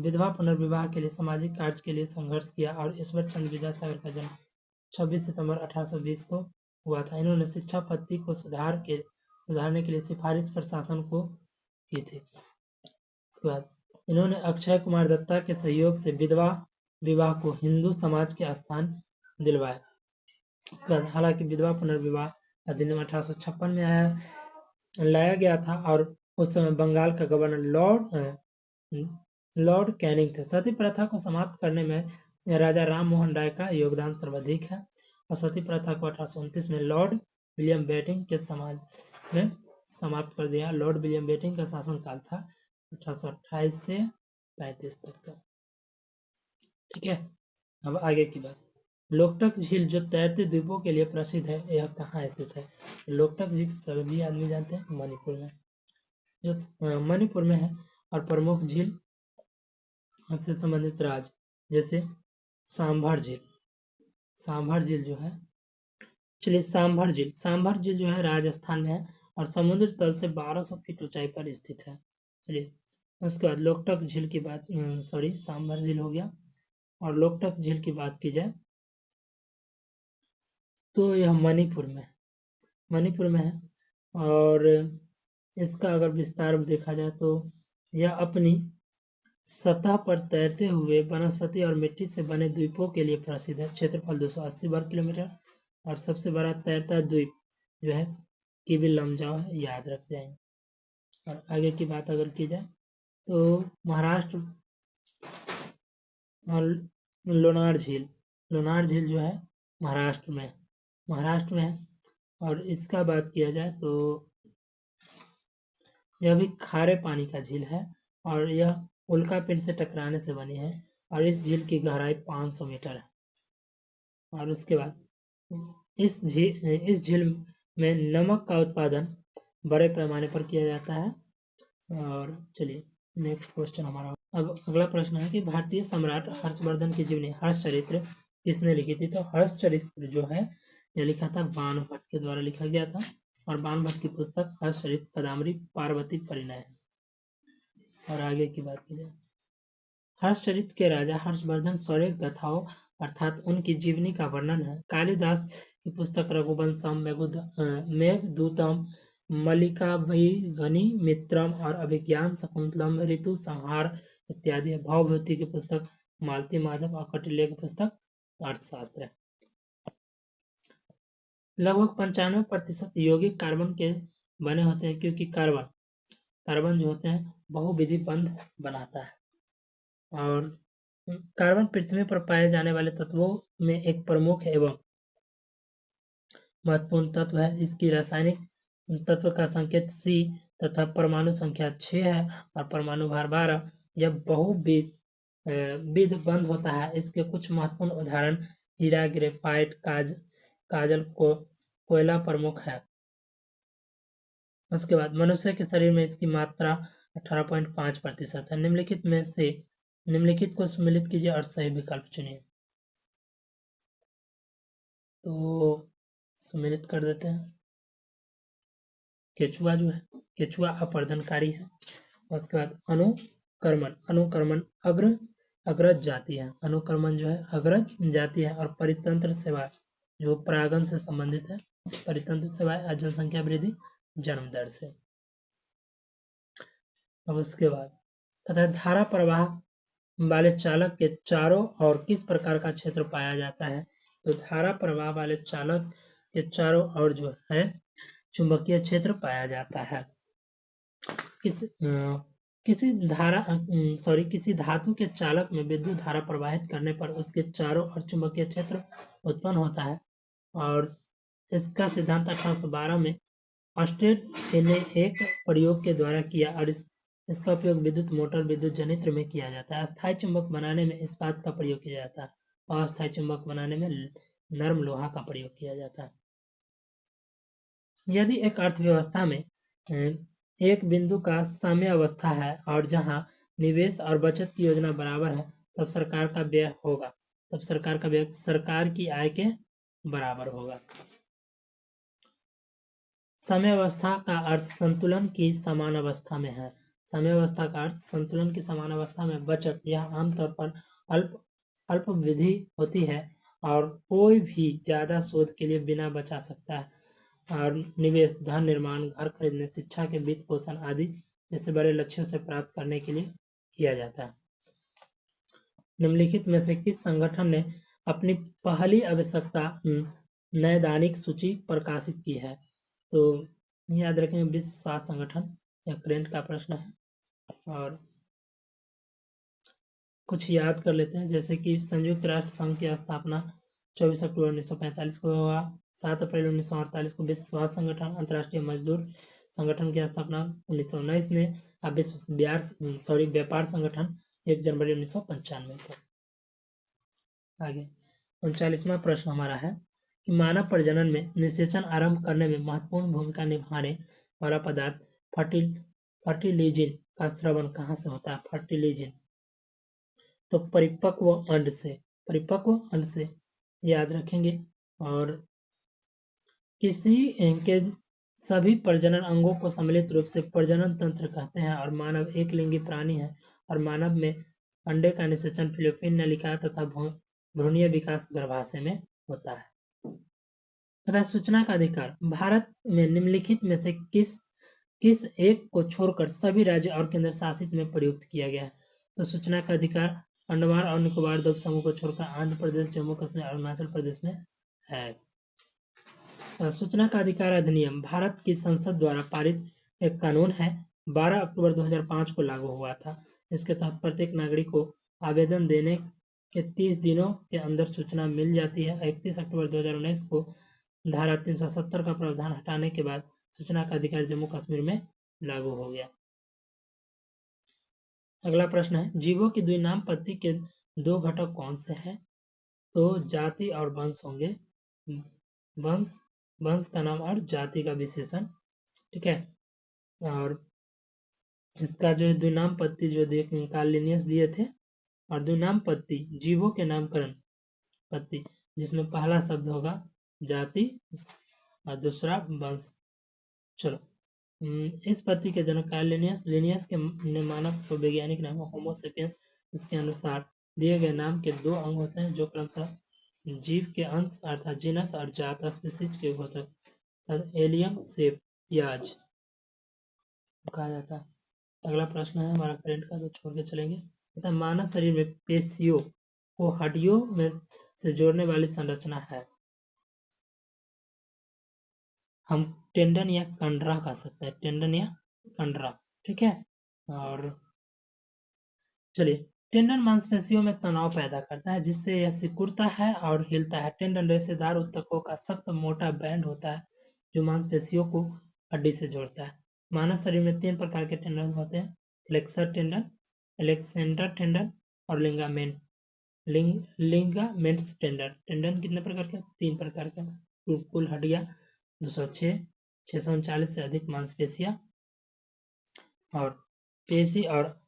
विधवा पुनर्विवाह के लिए सामाजिक कार्य के लिए संघर्ष किया और ईश्वर चंद्र विद्यासागर का जन्म 26 सितंबर 1820 को हुआ था। इन्होंने शिक्षा पद्धति को सुधारने के लिए सिफारिश प्रशासन को की थी। उसके बाद इन्होंने अक्षय कुमार दत्ता के सहयोग से विधवा विवाह को हिंदू समाज के स्थान दिलवाया। हालांकि विधवा पुनर्विवाह अधिनियम 1856 में लाया गया था और उस समय बंगाल का गवर्नर लॉर्ड कैनिंग थे। सती प्रथा को समाप्त करने में राजा राम मोहन राय का योगदान सर्वाधिक है और सती प्रथा को 1829 में लॉर्ड विलियम बेंटिंक के समाज में समाप्त कर दिया। लॉर्ड विलियम बेंटिंक का शासनकाल था 1828 से 35 तक का। ठीक है, अब आगे की बात। लोकटक झील जो तैरते द्वीपों के लिए प्रसिद्ध है, यह कहाँ स्थित है? लोकटक झील सभी आदमी जानते हैं, मणिपुर में, जो मणिपुर में है। और प्रमुख झील से संबंधित राज्य जैसे सांभर झील जो है, चलिए सांभर झील जो है राजस्थान में है और समुद्र तल से 1200 फीट ऊंचाई पर स्थित है। चलिए उसके बाद लोकटक झील की बात, सॉरी सांभर झील हो गया। और लोकटक झील की बात की जाए तो यह मणिपुर में है और इसका अगर विस्तार देखा जाए तो यह अपनी सतह पर तैरते हुए वनस्पति और मिट्टी से बने द्वीपों के लिए प्रसिद्ध है। क्षेत्रफल 280 वर्ग किलोमीटर और सबसे बड़ा तैरता द्वीप जो है किविल लमजाओ है, याद रख जाएंगे। और आगे की बात अगर की जाए तो महाराष्ट्र और लोनार झील जो है महाराष्ट्र में है और इसका बात किया जाए तो यह भी खारे पानी का झील है और यह उल्कापिंड से टकराने से बनी है और इस झील की गहराई 500 मीटर है। और उसके बाद इस झील में नमक का उत्पादन बड़े पैमाने पर किया जाता है। और चलिए नेक्स्ट क्वेश्चन हमारा, अब अगला प्रश्न है कि भारतीय सम्राट हर्षवर्धन की जीवनी हर्षचरित्र किसने लिखी थी? तो हर्षचरित्र जो है यह लिखा था बाणभट्ट के द्वारा लिखा गया था और बाणभट्ट की पुस्तक हर्षचरित्र कदामरी पार्वती परिणय है। और आगे की बात की जाए, हर्षचरित्र के राजा हर्षवर्धन शौर्य गाथाओं अर्थात उनकी जीवनी का वर्णन है। कालिदास की पुस्तक रघुवंशम, मेघदूतम, मल्लिकाभिगनिमित्रम और अभिज्ञान शकुंतलम, ऋतु संहार इत्यादि है। भवभूति की पुस्तक मालती माधव और कौटिल्य की पुस्तक अर्थशास्त्र है। लगभग 95% यौगिक कार्बन के बने होते हैं क्योंकि कार्बन जो होते हैं बहुविधि बंध बनाता है। और कार्बन पृथ्वी पर पाए जाने वाले तत्वों में एक प्रमुख एवं महत्वपूर्ण तत्व है। इसकी रासायनिक तत्व का संकेत C तथा परमाणु संख्या 6 है और परमाणु भार 12। यह बहुविध बंध होता है। इसके कुछ महत्वपूर्ण उदाहरण हीरा, ग्रेफाइट, काजल, कोयला प्रमुख है। उसके बाद मनुष्य के शरीर में इसकी मात्रा 18.5% है। निम्नलिखित को सम्मिलित कीजिए और सही विकल्प चुनिए। तो सम्मिलित कर देते हैं। केचुआ जो है, केचुआ अपर्दनकारी है। उसके बाद अनुकर्मण अग्रज जाति है। अनुकर्मण जो है अग्रज जाति है। और परितंत्र सेवा जो परागण से संबंधित है। परितंत्र सेवाएं जनसंख्या वृद्धि जन्म दर से। अब उसके बाद तथा धारा प्रवाह वाले चालक के चारों ओर किस प्रकार का क्षेत्र पाया जाता है? तो धारा प्रवाह वाले चालक के चारों ओर जो है चुंबकीय क्षेत्र पाया जाता है। किसी धातु के चालक में विद्युत धारा प्रवाहित करने पर उसके चारों ओर चुंबकीय क्षेत्र उत्पन्न होता है और इसका सिद्धांत 1812 में ऑस्टेड ने एक प्रयोग के द्वारा किया और इसका उपयोग विद्युत मोटर, विद्युत जनित्र में किया जाता है। अस्थायी चुंबक बनाने में इस्पात का प्रयोग किया जाता है। अस्थायी चुंबक बनाने में नर्म लोहा का प्रयोग किया जाता है। यदि एक अर्थव्यवस्था में एक बिंदु का साम्य अवस्था है और जहां निवेश और बचत की योजना बराबर है, तब सरकार का व्यय सरकार की आय के बराबर होगा। साम्यावस्था का अर्थ संतुलन की समान अवस्था में है। साम्यावस्था का अर्थ संतुलन की समान अवस्था में बचत यह आमतौर पर अल्पविधि होती है और कोई भी ज्यादा शोध के लिए बिना बचा सकता है। और निवेश धन निर्माण, घर खरीदने, शिक्षा के वित्त पोषण आदि जैसे बड़े लक्ष्यों से प्राप्त करने के लिए किया जाता है। निम्नलिखित में से किस संगठन ने अपनी पहली आवश्यकता नैदानिक सूची प्रकाशित की है? तो याद रखें विश्व स्वास्थ्य संगठन, यह करेंट का प्रश्न है। और कुछ याद कर लेते हैं, जैसे कि संयुक्त राष्ट्र संघ की स्थापना 24 अक्टूबर 1945 को हुआ। 7 अप्रैल 1948 को विश्व स्वास्थ्य संगठन अंतर्राष्ट्रीय मजदूर संगठन की स्थापना 1919 में। अब विश्व व्यापार संगठन 1 जनवरी 1995 को। आगे 39वां प्रश्न हमारा है कि मानव प्रजनन में निषेचन आरंभ करने में महत्वपूर्ण भूमिका निभाने वाला पदार्थ फर्टिलिजिन का स्रवण कहाँ से होता है? फर्टिलिजिन तो परिपक्व अंड से याद रखेंगे। और किसी के सभी प्रजनन अंगों को सम्मिलित रूप से प्रजनन तंत्र कहते हैं। और मानव एक लिंगी प्राणी है और मानव में अंडे का निषेचन फिलिपीन नलिका तथा भ्रूणीय विकास गर्भाशय में होता है। तथा सूचना का अधिकार भारत में निम्नलिखित में से किस एक को छोड़कर सभी राज्य और केंद्र शासित में प्रयुक्त किया गया है? तो सूचना का अधिकार अंडमान और निकोबार द्वीप समूह को छोड़कर आंध्र प्रदेश, जम्मू कश्मीर और अरुणाचल प्रदेश में है। सूचना का अधिकार अधिनियम भारत की संसद द्वारा पारित एक कानून है। 12 अक्टूबर 2005 को लागू हुआ था। इसके तहत प्रत्येक नागरिक को आवेदन देने के 30 दिनों के अंदर सूचना मिल जाती है। 31 अक्टूबर 2019 को धारा 370 का प्रावधान हटाने के बाद सूचना का अधिकार जम्मू कश्मीर में लागू हो गया। अगला प्रश्न है, जीवों की द्विनामपत्ति के 2 घटक कौन से हैं? तो जाति और वंश होंगे। वंश का नाम और जाति का विशेषण, ठीक है। और इसका जो द्विनामपत्ति जो कार्लिनियस दिए थे। और द्विनामपत्ति जीवों के नामकरण पत्ति, जिसमें पहला शब्द होगा जाति और दूसरा वंश। चलो, इस पत्ति के जनक कार्लिनियस ने मानव को वैज्ञानिक नाम होमो सेपियंस। इसके अनुसार दिए गए नाम के 2 अंग होते हैं जो क्रमशः जीव के अंश अर्थात जीनस और जात स्पीसीज के होते हैं। एलियम सेपियाज कहा जाता है। अगला प्रश्न है हमारा करेंट का, तो छोड़ के चलेंगे। तथा मानव शरीर में पेशियों को हड्डियों में से जोड़ने वाली संरचना है। हम टेंडन या कंडरा कह सकते हैं, टेंडन या कंडरा, ठीक है। और चलिए, टेंडन मांसपेशियों में तनाव पैदा करता है जिससे यह सिकुड़ता है और हिलता है। टेंडन रेशेदार ऊतकों का सख्त मोटा बैंड होता है जो मांसपेशियों को हड्डी से जोड़ता है। मानव शरीर में 3 प्रकार के टेंडन होते हैं, फ्लेक्सर टेंडन, एलेक्सेंडर टेंडन और लिगामेंट्स टेंडन। टेंडन कितने प्रकार के? 3 प्रकार के। कुल हड्डियां 206, 639 से अधिक मांसपेशियां। और पेशी और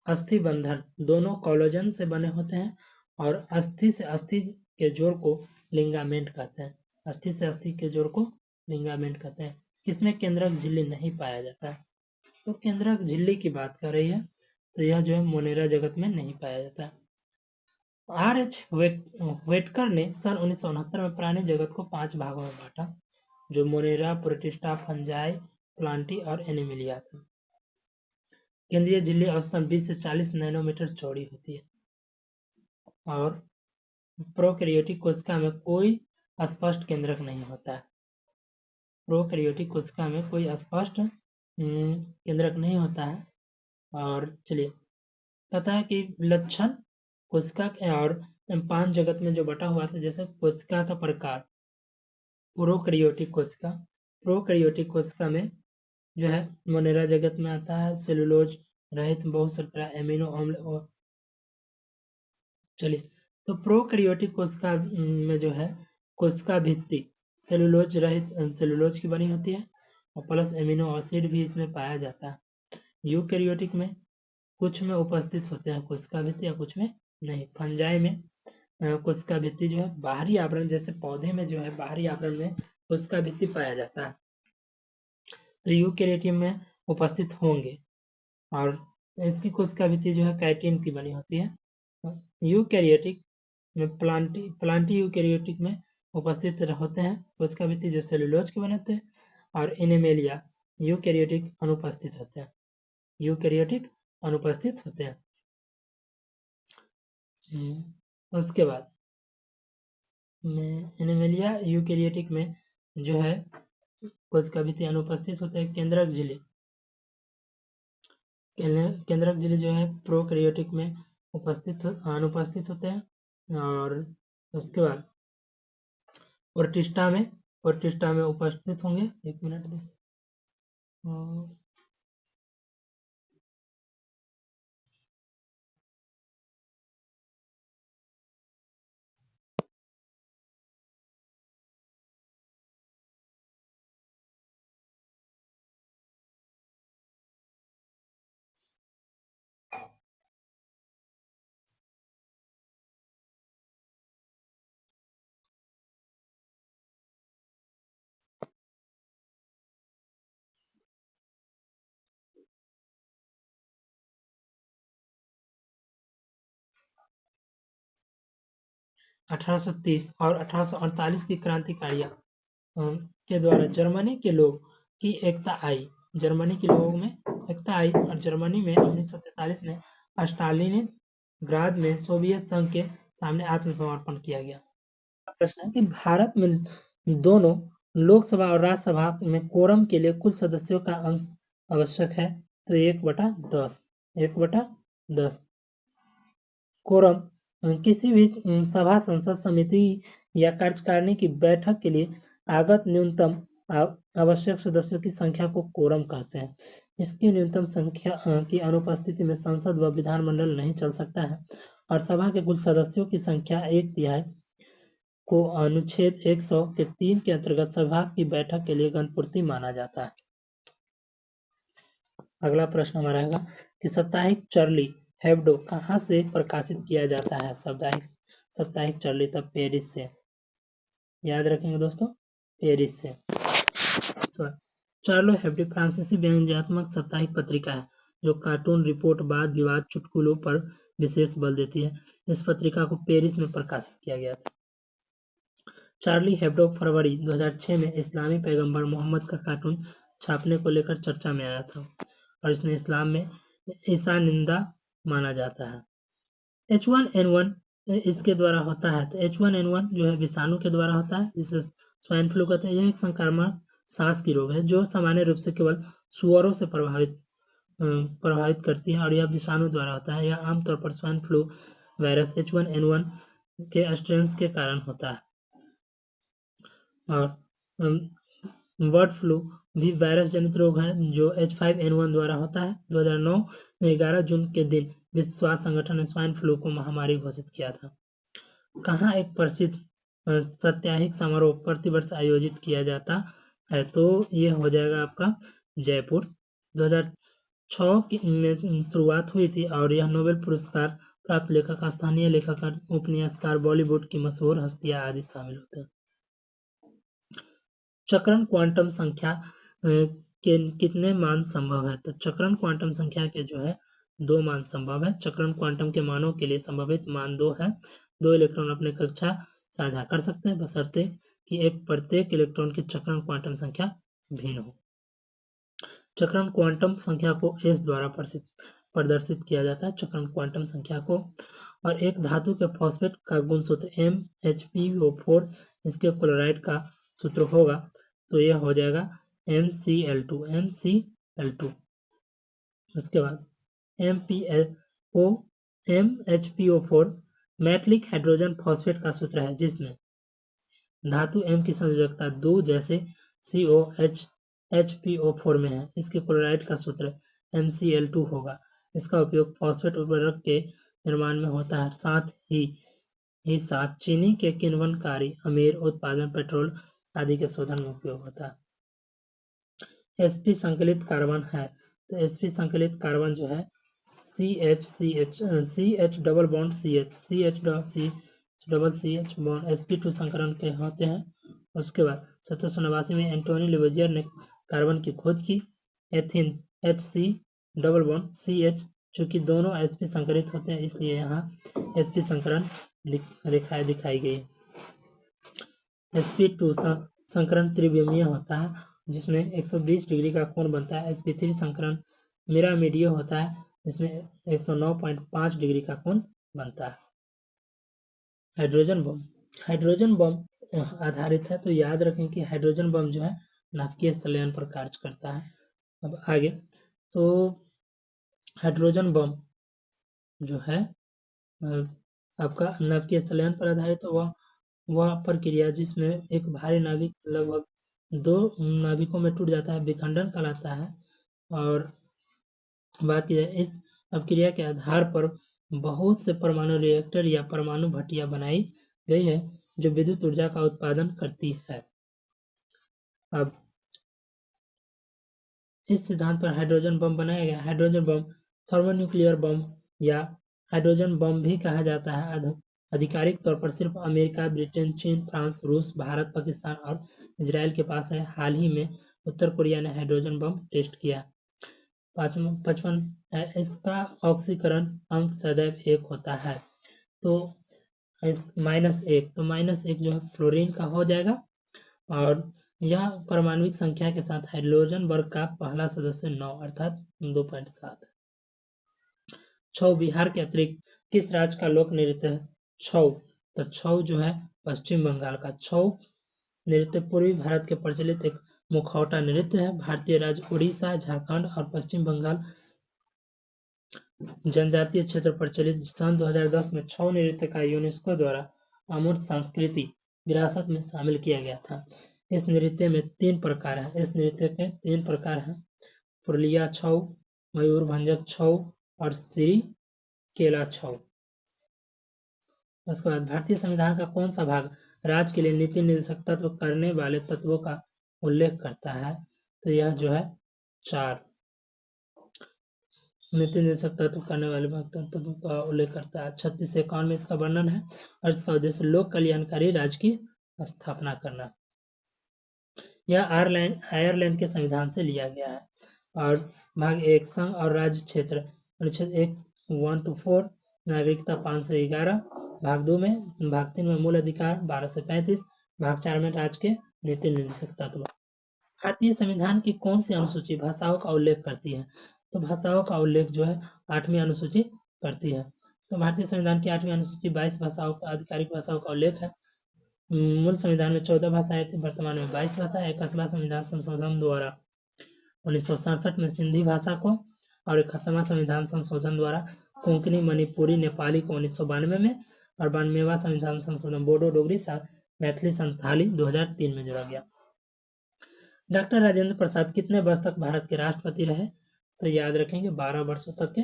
अस्थि बंधन दोनों कोलेजन से बने होते हैं। और अस्थि से अस्थि के जोड़ को लिगामेंट कहते हैं। अस्थि से अस्थि के जोड़ को लिगामेंट कहते हैं। इसमें केंद्रक झिल्ली नहीं पाया जाता है। तो केंद्रक झिल्ली की बात कर रही है, तो यह जो है मोनेरा जगत में नहीं पाया जाता। R.H. व्हेटकर ने सन 1969 में प्राणी जगत को 5 भागों में बांटा, जो मोनेरा, प्रोटिस्टा, फंजाई, प्लांटी और एनिमिलिया था। केंद्रीय झिल्ली औसतन 20 से 40 नैनोमीटर चौड़ी होती है। और प्रोकैरियोटिक कोशिका में कोई स्पष्ट केंद्रक नहीं होता है। प्रोकैरियोटिक कोशिका में कोई स्पष्ट केंद्रक नहीं होता है। और चलिए, कहता है कि लक्षण कोशिका और 5 जगत में जो बटा हुआ था, जैसे कोशिका का प्रकार। प्रोकैरियोटिक कोशिका में जो है मोनेरा जगत में आता है, सेलुलोज रहित बहुत शर्करा एमिनो अम्ल। और चलिए, तो प्रोकैरियोटिक कोशिका में जो है कोशिका भित्ति सेलुलोज रहित सेलुलोज की बनी होती है और प्लस एमिनो एसिड भी इसमें पाया जाता है। यूकैरियोटिक में कुछ में उपस्थित होते हैं कोशिका भित्ति या कुछ में नहीं। फंजाई में कोशिका भित्ति जो है बाहरी आवरण, जैसे पौधे में जो है बाहरी आवरण में कोशिका भित्ति पाया जाता है, तो यूकैरियोटिक में उपस्थित होंगे। और इसकी कोशिका भित्ति जो है काइटिन की बनी होती है। यूकैरियोटिक में प्लांटी यूकैरियोटिक में उपस्थित होते हैं कोशिका भित्ति जो सेलुलोज के बने होते हैं। और एनिमेलिया यूकैरियोटिक अनुपस्थित होते हैं। उसके बाद में एनिमेलिया यूकेरियोटिक में जो है कोशिका भित्ति अनुपस्थित होते हैं। केंद्रक झिल्ली जो है प्रोकैरियोटिक में अनुपस्थित होते हैं। और उसके बाद प्रोटिस्टा में उपस्थित होंगे। 1 मिनट दिस 1830 और 1848 की क्रांतिकारियों के द्वारा जर्मनी के लोगों की एकता आई। जर्मनी के लोगों में एकता आई और जर्मनी में 1943 में स्टालिनग्राद में सोवियत संघ के सामने आत्मसमर्पण किया गया। प्रश्न है कि भारत में दोनों लोकसभा और राज्यसभा में कोरम के लिए कुल सदस्यों का अंश आवश्यक है, तो 1/10 कोरम किसी भी सभा, संसद, समिति या कार्यकारिणी की बैठक के लिए आगत न्यूनतम आवश्यक सदस्यों की संख्या को कोरम कहते हैं। इसकी न्यूनतम संख्या की अनुपस्थिति में संसद व विधानमंडल नहीं चल सकता है और सभा के कुल सदस्यों की संख्या 1/3 को अनुच्छेद 100 के 3 के अंतर्गत सभा की बैठक के लिए गणपूर्ति माना जाता है। अगला प्रश्न हमारा रहेगा कि साप्ताहिक चार्ली हेब्डो कहाँ से प्रकाशित किया जाता है? साप्ताहिक चार्ली तब पेरिस से। याद रखेंगे दोस्तों, पेरिस से। चार्लो हेब्डो फ्रांसीसी व्यंग्यात्मक साप्ताहिक पत्रिका है जो कार्टून, रिपोर्ट, वाद विवाद, चुटकुलों पर विशेष बल देती है। इस पत्रिका को पेरिस में प्रकाशित किया गया था। चार्ली हेब्डो फरवरी 2006 में इस्लामी पैगंबर मोहम्मद का कार्टून छापने को लेकर चर्चा में आया था और इसने इस्लाम में ईसा निंदा माना जाता है। H1N1 इसके द्वारा होता है, तो H1N1 जो है विषाणु के द्वारा होता है, जिसे स्वाइन फ्लू कहते हैं। यह एक संक्रामक सांस की रोग है जो सामान्य रूप से केवल सुअरों से प्रभावित करती है और यह विषाणु द्वारा होता है। यह आमतौर पर स्वाइन फ्लू वायरस H1N1 के स्ट्रेन के कारण होता है। और बर्ड फ्लू भी वायरस जनित रोग है जो H5N1 द्वारा होता है। 2009 में 11 जून के दिन विश्व स्वास्थ्य संगठन ने स्वाइन फ्लू को महामारी घोषित किया था। कहाँ एक प्रसिद्ध साप्ताहिक समारोह प्रतिवर्ष आयोजित किया जाता है? तो ये हो जाएगा आपका जयपुर। 2006 में शुरुआत हुई थी और यह नोबेल पुरस्कार प्राप्त लेखक, स्थानीय लेखक, उपन्यासकार, बॉलीवुड की मशहूर हस्तियां आदि शामिल होते हैं। चक्रण क्वांटम संख्या के कितने मान संभव है? तो चक्रण क्वांटम संख्या के जो है 2 मान संभव है। चक्रण क्वांटम के मानों के लिए संभावित मान 2 है। 2 इलेक्ट्रॉन अपने कक्षा साझा कर सकते हैं बशर्ते कि प्रत्येक इलेक्ट्रॉन की चक्रण क्वांटम संख्या भिन्न हो। चक्रण क्वांटम संख्या को S द्वारा प्रदर्शित किया जाता है, चक्रण क्वांटम संख्या को। और एक धातु के फॉस्फेट का गुण सूत्र MHPO4 इसके क्लोराइड का सूत्र होगा, तो यह हो जाएगा MCl2। उसके बाद MHPO4 मेटलिक हाइड्रोजन फॉस्फेट का सूत्र है जिसमें धातु M की संयोजकता 2 जैसे COHHPO4 में है। इसके क्लोराइड का सूत्र MCl2 होगा। इसका उपयोग फॉस्फेट उर्वरक के निर्माण में होता है। साथ ही साथ चीनी के किण्वनकारी अमीर उत्पादन, पेट्रोल आदि के शोधन में उपयोग होता है। sp संकलित कार्बन है, तो sp संकलित कार्बन जो है CH double bond CH bond sp2 संकरण के होते हैं। उसके बाद 1789 में एंटोनी लिवोजियर ने कार्बन की खोज की। Ethyne HC double bond CH, चूंकि दोनों sp संकरित होते हैं इसलिए यहाँ sp संकरण रेखाएं दिखाई गई। sp2 संकरण त्रिविमीय होता है जिसमें 120 डिग्री का कोण बनता है। sp3 संकरण मिरामिडीय होता है जिसमें 109.5 डिग्री का कोण बनता है। हाइड्रोजन बॉम्ब हाइड्रोजन बम आधारित है, तो याद रखें कि हाइड्रोजन बम जो है नाभिकीय संलयन पर कार्य करता है। अब आगे, तो हाइड्रोजन बम जो है आपका नाभिकीय संलयन पर आधारित, तो वह प्रक्रिया जिसमें एक भारी नाभिक लगभग 2 नाभिकों में टूट जाता है, विखंडन कहलाता है। और बात की जाए, इस अपक्रिया के आधार पर बहुत से परमाणु रिएक्टर या परमाणु भट्टियां बनाई गई है जो विद्युत ऊर्जा का उत्पादन करती है। अब इस सिद्धांत पर हाइड्रोजन बम बनाया गया। हाइड्रोजन बम थर्मोन्यूक्लियर बम या हाइड्रोजन बम भी कहा जाता है। आधिकारिक तौर पर सिर्फ अमेरिका, ब्रिटेन, चीन, फ्रांस, रूस, भारत, पाकिस्तान और इजराइल के पास है। हाल ही में उत्तर कोरिया ने हाइड्रोजन बम टेस्ट किया। 55 इसका ऑक्सीकरण अंक सदैव 1 होता है, तो -1, तो -1 जो है फ्लोरीन का हो जाएगा। और यह परमाणुविक संख्या के साथ हाइड्रोजन वर्ग का पहला सदस्य 9 अर्थात 2.7। छऊ बिहार के अतिरिक्त किस राज्य का लोक नृत्य है? छऊ, तो छऊ जो है पश्चिम बंगाल का। छऊ नृत्य पूर्वी भारत के प्रचलित एक मुखौटा नृत्य है। भारतीय राज्य उड़ीसा, झारखंड और पश्चिम बंगाल जनजातीय क्षेत्र प्रचलित सन 2010 में छऊ नृत्य का यूनेस्को द्वारा अमूर्त सांस्कृतिक विरासत में शामिल किया गया था। इस नृत्य में 3 प्रकार हैं। इस नृत्य के 3 प्रकार हैं: पुरुलिया छऊ, मयूरभंजक छऊ और श्री केला छऊ। उसके बाद भारतीय संविधान का कौन सा भाग राज्य के लिए नीति निर्देशक तत्व करने वाले तत्वों का उल्लेख करता है? तो यह जो है 4 नीति निर्देशक तत्व करने वाले तत्वों का उल्लेख करता है। 36 से 51 में इसका वर्णन है और इसका उद्देश्य लोक कल्याणकारी राज्य की स्थापना करना। यह आयरलैंड के संविधान से लिया गया है। और भाग 1 संघ और राज्य क्षेत्र, अनुच्छेद 1 to 4, नागरिकता 5 से 11, भाग 2 में, भाग 3 में मूल अधिकार 12 से 35, भाग 4 में राज्य के नीति निर्देशक तत्व। भारतीय संविधान की कौन सी अनुसूची भाषाओं का उल्लेख करती है? तो भाषाओं का उल्लेख जो है 8वीं अनुसूची करती है। तो भारतीय संविधान की 8वीं अनुसूची 22 भाषाओं का आधिकारिक भाषाओं का उल्लेख है। मूल संविधान में 14 भाषाएं थी, वर्तमान में 22 भाषा। 21वां संविधान संशोधन द्वारा 1967 में सिंधी भाषा को और 71वां संविधान संशोधन द्वारा कोंकणी, मणिपुरी, नेपाली को 1992 में और 92वां संविधान संशोधन बोडो, डोगरी, मैथिली, संथाली 2003 में जोड़ा गया। डॉक्टर राजेंद्र प्रसाद कितने वर्ष तक भारत के राष्ट्रपति रहे? तो याद रखेंगे 12 वर्षों तक के।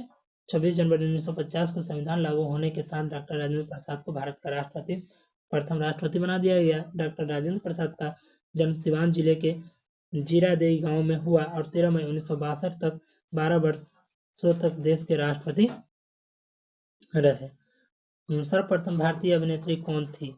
26 जनवरी 1950 को संविधान लागू होने के साथ डॉक्टर राजेंद्र प्रसाद को भारत का प्रथम राष्ट्रपति बना दिया गया। डॉक्टर राजेंद्र प्रसाद का जन्म सिवान जिले के जीरादेई गांव में हुआ और 13 मई 1962 तक 12 वर्षों तक देश के राष्ट्रपति रहे। सर्वप्रथम भारतीय अभिनेत्री कौन थी?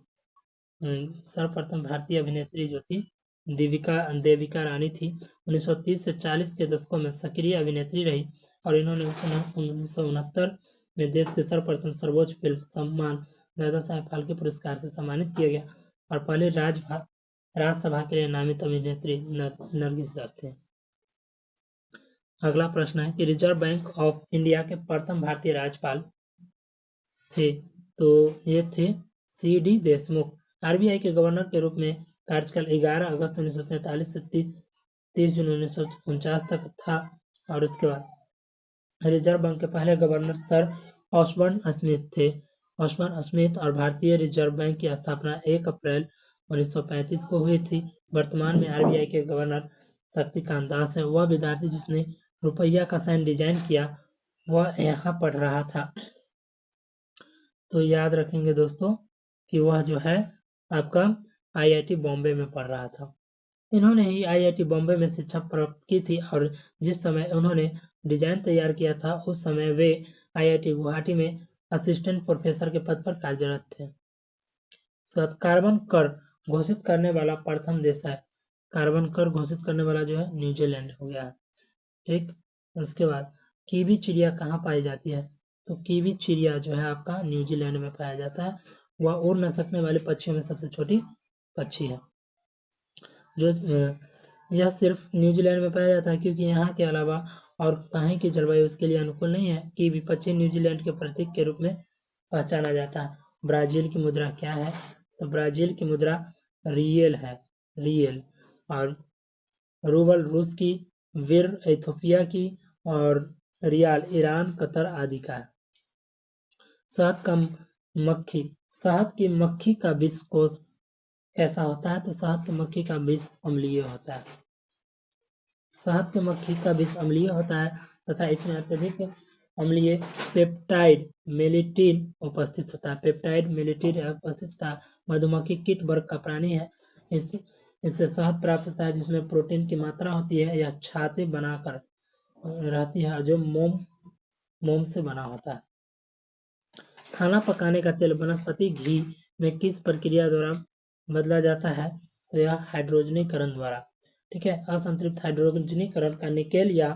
सर्वप्रथम भारतीय अभिनेत्री जो थी देविका रानी थी। 1930 से 40 के दशकों में सक्रिय अभिनेत्री रही और इन्होंने 1969 में देश के सर्वप्रथम सर्वोच्च फिल्म सम्मान दादा साहेब फाल्के पुरस्कार से सम्मानित किया गया और पहले राज्यसभा के लिए नामित अभिनेत्री नरगिस दत्त थे। अगला प्रश्न है कि रिजर्व बैंक ऑफ इंडिया के प्रथम भारतीय राज्यपाल थे? तो ये थे C.D. देशमुख। आरबीआई के गवर्नर के रूप में कार्यकाल 11 अगस्त 1943 से 30 जून 1949 तक था। और उसके बाद रिजर्व बैंक के पहले गवर्नर सर ऑस्बर्न स्मिथ थे। ऑस्बर्न स्मिथ और भारतीय रिजर्व बैंक की स्थापना 1 अप्रैल 1935 को हुई थी। वर्तमान में आरबीआई के गवर्नर शक्तिकांत दास है। वह विद्यार्थी जिसने रुपया का साइन डिजाइन किया वह यहाँ पढ़ रहा था। तो याद रखेंगे दोस्तों कि वह जो है आपका आईआईटी बॉम्बे में पढ़ रहा था। इन्होंने ही आईआईटी बॉम्बे में शिक्षा प्राप्त की थी और जिस समय उन्होंने डिजाइन तैयार किया था उस समय वे आईआईटी गुवाहाटी में असिस्टेंट प्रोफेसर के पद पर कार्यरत थे। तो कार्बन कर घोषित करने वाला प्रथम देश है। कार्बन कर घोषित करने वाला जो है न्यूजीलैंड हो गया है। ठीक, उसके बाद कीवी चिड़िया कहाँ पाई जाती है? तो कीवी चिड़िया जो है आपका न्यूजीलैंड में पाया जाता है। वह उड़ न सकने वाले पक्षियों में सबसे छोटी पक्षी है। जो यह सिर्फ न्यूजीलैंड में पाया जाता है क्योंकि यहाँ के अलावा और कहीं की जलवायु उसके लिए अनुकूल नहीं है। कीवी पक्षी न्यूजीलैंड के प्रतीक के रूप में पहचाना जाता है। ब्राजील की मुद्रा क्या है? तो ब्राजील की मुद्रा रियल है, रियल। और रूबल रूस की, विर इथियोपिया की और रियाल ईरान, कतर आदि का है। शहद का मक्खी, शहद की मक्खी का विष कोष कैसा होता है? तो शहद की मक्खी का विष अम्लीय होता है। शहद की मक्खी का विष अम्लीय होता है तथा इसमें अत्यधिक अम्लीय पेप्टाइड मेलिटिन उपस्थित होता है। पेप्टाइड मेलिटिन उपस्थित होता है। मधुमक्खी कीट वर्ग का प्राणी है। इससे शहद प्राप्त होता है जिसमें प्रोटीन की मात्रा होती है। यह छाते बनाकर रहती है जो मोम से बना होता है। खाना पकाने का तेल वनस्पति घी में किस प्रक्रिया द्वारा बदला जाता है? तो यह हाइड्रोजनीकरण द्वारा। ठीक है। असंतृप्त हाइड्रोजनीकरण का निकेल या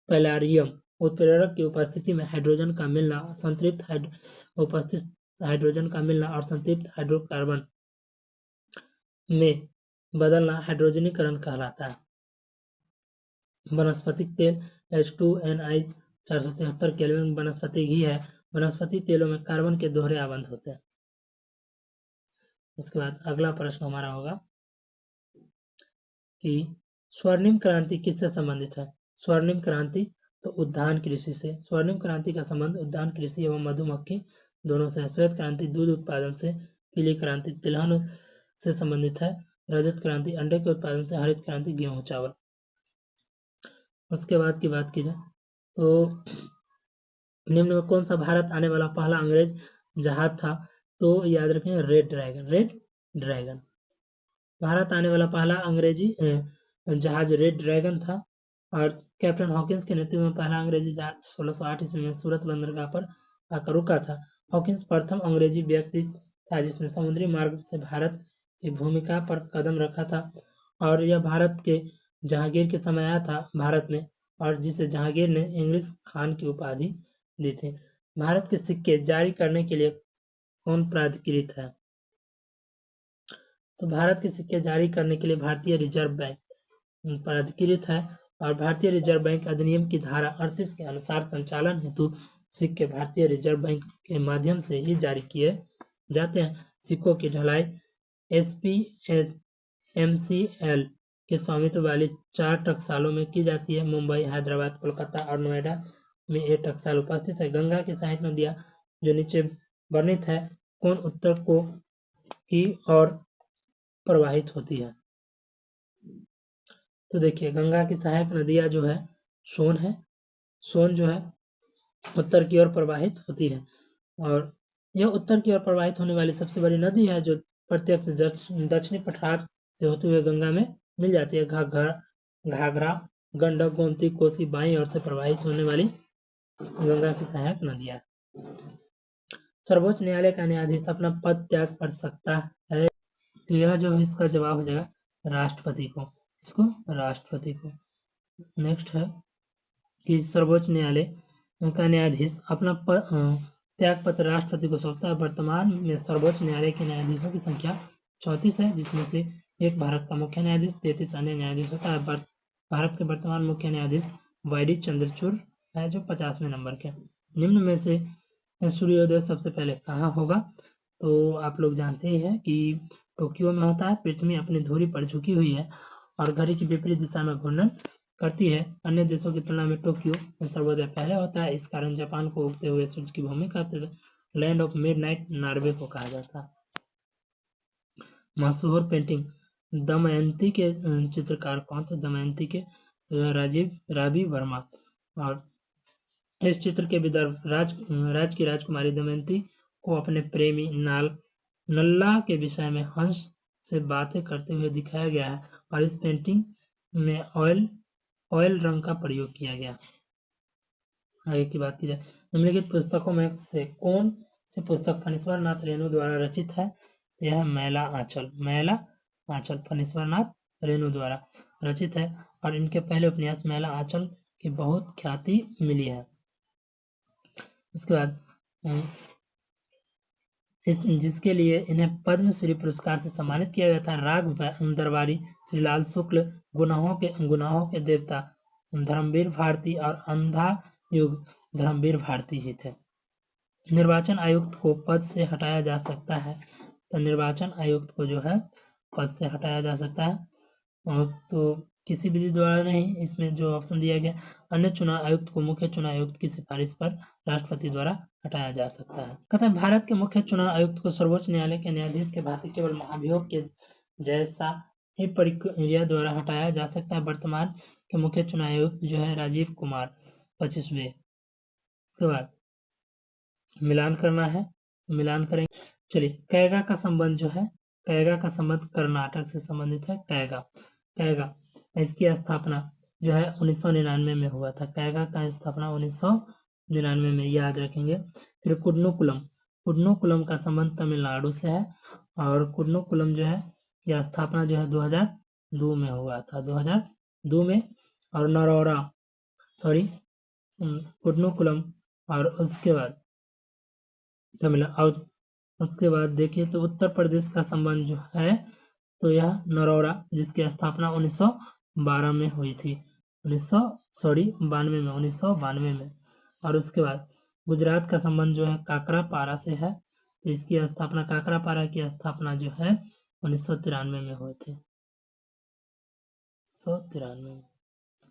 पैलारियम उत्प्रेरक की उपस्थिति में हाइड्रोजन का मिलना, संतृप्त उपस्थित हाइड्रोजन का मिलना और संतृप्त हाइड्रोकार्बन में बदलना हाइड्रोजनीकरण कहलाता है। वनस्पतिक तेल H2NI 473 केल्विन वनस्पति घी है। वनस्पति तेलों में कार्बन के दोहरे आबंध होते हैं। इसके बाद अगला प्रश्न हमारा होगा कि स्वर्णिम क्रांति किससे संबंधित है? स्वर्णिम क्रांति तो उद्यान कृषि से। स्वर्णिम क्रांति का संबंध उद्यान कृषि एवं मधुमक्खी दोनों से है। श्वेत क्रांति दूध उत्पादन से। पीली क्रांति तिलहन से संबंधित है। रजत क्रांति अंडे के उत्पादन से। हरित क्रांति गेहूं चावल। उसके बाद की बात की जाए तो निम्न में कौन सा भारत आने वाला पहला अंग्रेज जहाज था? तो याद रखें red dragon. Red dragon Bharat आने वाला पहला अंग्रेजी जहाज रेड ड्रैगन था। और कैप्टन हॉकिंस के नेतृत्व में पहला अंग्रेजी जहाज 1608 ईस्वी में सूरत बंदरगाह पर आकर रुका था। हॉकिंस प्रथम अंग्रेजी व्यक्ति था जिसने समुद्री मार्ग से भारत की भूमिका पर कदम रखा था और यह भारत के जहांगीर के समय आया था भारत में, और जिसे जहांगीर ने इंग्लिश खान की उपाधि दी थी। भारत के सिक्के जारी करने के लिए कौन प्राधिकृत है? तो भारत के सिक्के जारी करने के लिए भारतीय रिजर्व बैंक प्राधिकृत है। और भारतीय रिजर्व बैंक अधिनियम की धारा 38 के अनुसार संचालन हेतु सिक्के भारतीय रिजर्व बैंक के माध्यम से ही जारी किए जाते हैं। सिक्कों की ढलाई SPMCL के स्वामित्व वाली 4 टकसालों में की जाती है। मुंबई, हैदराबाद, कोलकाता और नोएडा में ये टकसाल उपस्थित है। गंगा की सहायक नदियां जो नीचे वर्णित है कौन उत्तर की ओर प्रवाहित होती है? तो देखिए गंगा की सहायक नदियां जो है सोन है। सोन जो है उत्तर की ओर प्रवाहित होती है और यह उत्तर की ओर प्रवाहित होने वाली सबसे बड़ी नदी है जो प्रत्यक्ष दक्षिणी पठार से होते हुए गंगा में मिल जाती है। घाघरा, गंडक, गोमती, कोसी बाईं ओर से प्रवाहित होने वाली गंगा की सहायक नदियां। सर्वोच्च न्यायालय का न्यायाधीश अपना पद त्याग कर सकता है? तो यह जो है इसका जवाब हो जाएगा राष्ट्रपति को। इसको राष्ट्रपति को। नेक्स्ट है कि सर्वोच्च न्यायालय का न्यायाधीश अपना त्याग पत्र राष्ट्रपति को सौंपता है। वर्तमान में सर्वोच्च न्यायालय के न्यायाधीशों की संख्या 34 है जिसमें से एक भारत का मुख्य न्यायाधीश, 33 अन्य न्यायाधीश होता है। भारत के वर्तमान मुख्य न्यायाधीश वाई.डी. चंद्रचूड़ है जो 50वें नंबर के। निम्न में से सूर्योदय सबसे पहले कहाँ होगा? तो आप लोग जानते ही हैं कि टोक्यो में होता है। पृथ्वी अपनी धुरी पर झुकी हुई है और घड़ी की विपरीत दिशा में घूर्णन करती है। अन्य देशों की तुलना में टोक्यो में सर्वोदय पहले होता है। इस कारण जापान को उगते हुए सूरज की भूमि का लैंड ऑफ मिडनाइट नॉर्वे को कहा जाता है। मशहूर पेंटिंग दमयंती के चित्रकार कौन थे? दमयंती के रावी वर्मा। और इस चित्र के विदर्भ राज की राजकुमारी दमयंती को अपने प्रेमी नल्ला के विषय में हंस से बातें करते हुए दिखाया गया है और इस पेंटिंग में ऑयल रंग का प्रयोग किया गया। आगे की बात की जाए निम्नलिखित पुस्तकों में से कौन सी पुस्तक फणीश्वर नाथ रेणु द्वारा रचित है? तो यह मैला आंचल फणीश्वर नाथ रेणु द्वारा रचित है और इनके पहले उपन्यास मैला आंचल की बहुत ख्याति मिली है। उसके बाद जिसके लिए इन्हें पद्मश्री पुरस्कार से सम्मानित किया गया था। राग दरबारी, श्रीलाल शुक्ल, गुनाहों के देवता धर्मवीर भारती और अंधा युग धर्मवीर भारती ही थे। निर्वाचन आयुक्त को पद से हटाया जा सकता है तो निर्वाचन आयुक्त को जो है पद से हटाया जा सकता है, और तो किसी विधि द्वारा नहीं, इसमें जो ऑप्शन दिया गया अन्य चुनाव आयुक्त को मुख्य चुनाव आयुक्त की सिफारिश पर राष्ट्रपति द्वारा हटाया जा सकता है। कहता है भारत के मुख्य चुनाव आयुक्त को सर्वोच्च न्यायालय के न्यायाधीश के भांति केवल महाभियोग के जैसा ही प्रक्रिया द्वारा हटाया जा सकता है। वर्तमान के मुख्य चुनाव आयुक्त जो है राजीव कुमार 25वें। उसके बाद मिलान करना है, मिलान करेंगे। चलिए, कैगा का संबंध जो है, कैगा का संबंध कर्नाटक से संबंधित है। कैगा इसकी स्थापना जो है 1999 में हुआ था। कैगा का स्थापना 1999 में, याद रखेंगे। फिर कुड्नकुलम का संबंध तमिलनाडु से है, और कुड्नकुलम जो है यह स्थापना जो है 2002 में हुआ था, 2002 में। और नरौरा कुड्नकुलम, और उसके बाद तमिलनाडु, और उसके बाद देखिए तो उत्तर प्रदेश का संबंध जो है तो यह नरौरा, जिसकी स्थापना 1912 में हुई थी, 1992 में। और उसके बाद गुजरात का संबंध जो है काकरापारा से है, तो इसकी स्थापना, काकरापारा की स्थापना जो है 1993 में हुई थी, 1993 में।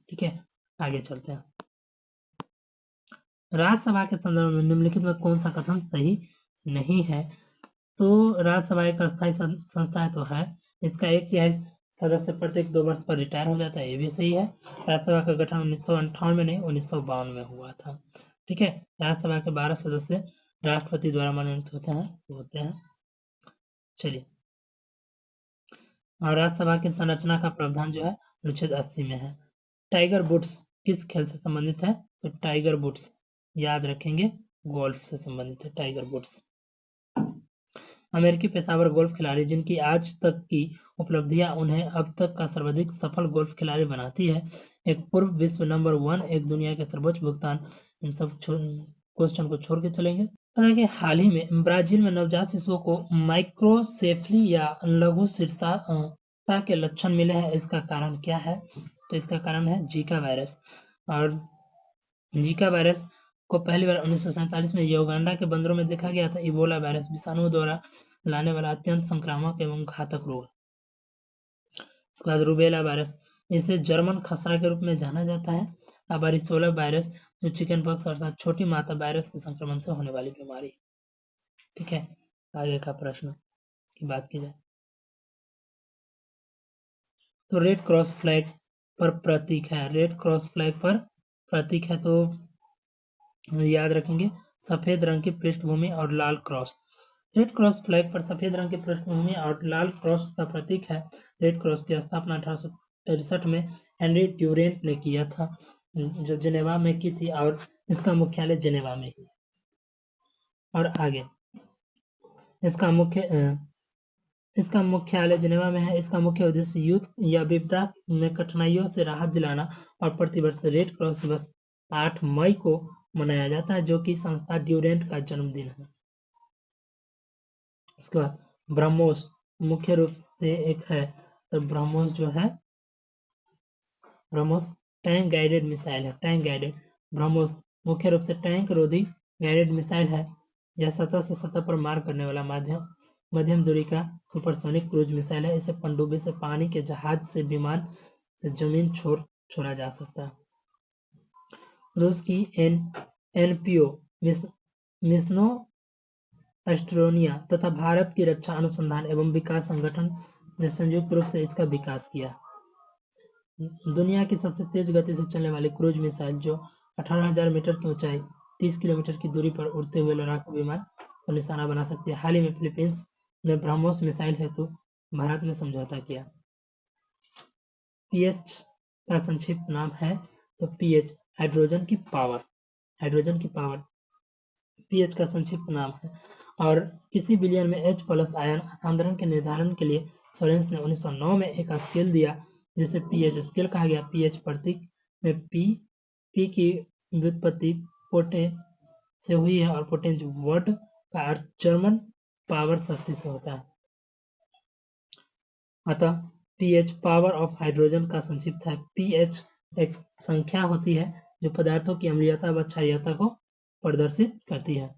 ठीक है, आगे चलते हैं। राज्यसभा के संदर्भ में निम्नलिखित में कौन सा कथन सही नहीं है? तो राज्यसभा एक अस्थायी संस्था तो है, इसका 1/3 सदस्य प्रत्येक 2 वर्ष पर रिटायर हो जाता है, ये भी सही है। राज्यसभा का गठन 1958 में नहीं, 1952 में हुआ था। ठीक है, राज्यसभा के 12 सदस्य राष्ट्रपति द्वारा मनोनीत होते हैं। चलिए, और राज्यसभा की संरचना का प्रावधान जो है अनुच्छेद 80 में है। टाइगर वुड्स किस खेल से संबंधित है? तो टाइगर वुड्स, याद रखेंगे, गोल्फ से संबंधित है टाइगर वुड्स। अमेरिकी पेशेवर गोल्फ खिलाड़ी जिनकी आज तक की उपलब्धियां उन्हें अब तक का सर्वाधिक सफल गोल्फ खिलाड़ी बनाती है, एक पूर्व विश्व नंबर 1, एक दुनिया के सर्वोच्च भुगतान। इन सब क्वेश्चन को छोड़ के चलेंगे। पता है कि हाल ही में ब्राजील में नवजात शिशुओं को माइक्रोसेफली या लघु शीर्षता के लक्षण मिले हैं, इसका कारण क्या है? तो इसका कारण है जीका वायरस। और जीका वायरस को पहली बार 1947 में युगांडा के बंदरों में देखा गया था। इबोला वायरस विषाणु द्वारा लाने वाला अत्यंत संक्रामक एवं घातक रोग। उसके बाद रूबेला वायरस, इसे जर्मन खसरा के रूप में जाना जाता है। वारिसोला वायरस जो चिकन पॉक्स अर्थात छोटी माता वायरस के संक्रमण से होने वाली बीमारी। ठीक है, आगे का प्रश्न की बात की जाए तो रेड क्रॉस फ्लैग पर प्रतीक है, रेड क्रॉस फ्लैग पर प्रतीक है, तो याद रखेंगे सफेद रंग की पृष्ठभूमि और लाल क्रॉस। रेड क्रॉस फ्लैग पर सफेद रंग की पृष्ठभूमि और लाल क्रॉस का प्रतीक है। रेड क्रॉस की स्थापना 1863 में हेनरी ड्यूरेंट ने किया था, जो जेनेवा में की थी, और इसका मुख्यालय जेनेवा में ही। और आगे इसका मुख्यालय जेनेवा में है। इसका मुख्य उद्देश्य युद्ध या विपदा में कठिनाइयों से राहत दिलाना, और प्रतिवर्ष रेड क्रॉस दिवस 8 मई को मनाया जाता है, जो कि संस्था ड्यूरेंट का जन्मदिन है। उसके बाद ब्रह्मोस मुख्य रूप से एक है, तो ब्रह्मोस जो है, ब्रह्मोस टैंक गाइडेड मिसाइल है, टैंक गाइडेड। ब्रह्मोस मुख्य रूप से टैंक रोधी गाइडेड मिसाइल है। यह सतह से सतह पर मार करने वाला मध्यम दूरी का सुपरसोनिक क्रूज मिसाइल है। इसे पनडुब्बी से, पानी के जहाज से, विमान से जमीन छोड़ा जा सकता है। रूस की एनपीओ मिशनो एस्टोनिया तथा भारत की रक्षा अनुसंधान एवं विकास संगठन ने संयुक्त रूप से इसका विकास किया। दुनिया की सबसे तेज गति से चलने वाली क्रूज मिसाइल, जो 18,000 मीटर की ऊंचाई, 30 किलोमीटर की दूरी पर उड़ते हुए लड़ाकू विमान को निशाना बना सकती है। हाल ही में फिलीपींस ने ब्रह्मोस मिसाइल हेतु भारत में समझौता किया। पीएच का संक्षिप्त नाम है, तो पीएच हाइड्रोजन की पावर, हाइड्रोजन की पावर पीएच का संक्षिप्त नाम है। और किसी विलयन में H+ आयन हस्तांतरण के निर्धारण के लिए सोरेंस ने 1909 में एक स्केल दिया, जिसे पीएच स्केल कहा गया। पीएच प्रतीक में पी की व्युत्पत्ति पोटे से हुई है, और पोटेंज वर्ड का अर्थ जर्मन पावर शक्ति से होता है। अतः पीएच पावर ऑफ हाइड्रोजन का संक्षिप्त है। पीएच एक संख्या होती है जो पदार्थों की अम्लीयता व क्षारीयता को प्रदर्शित करती है।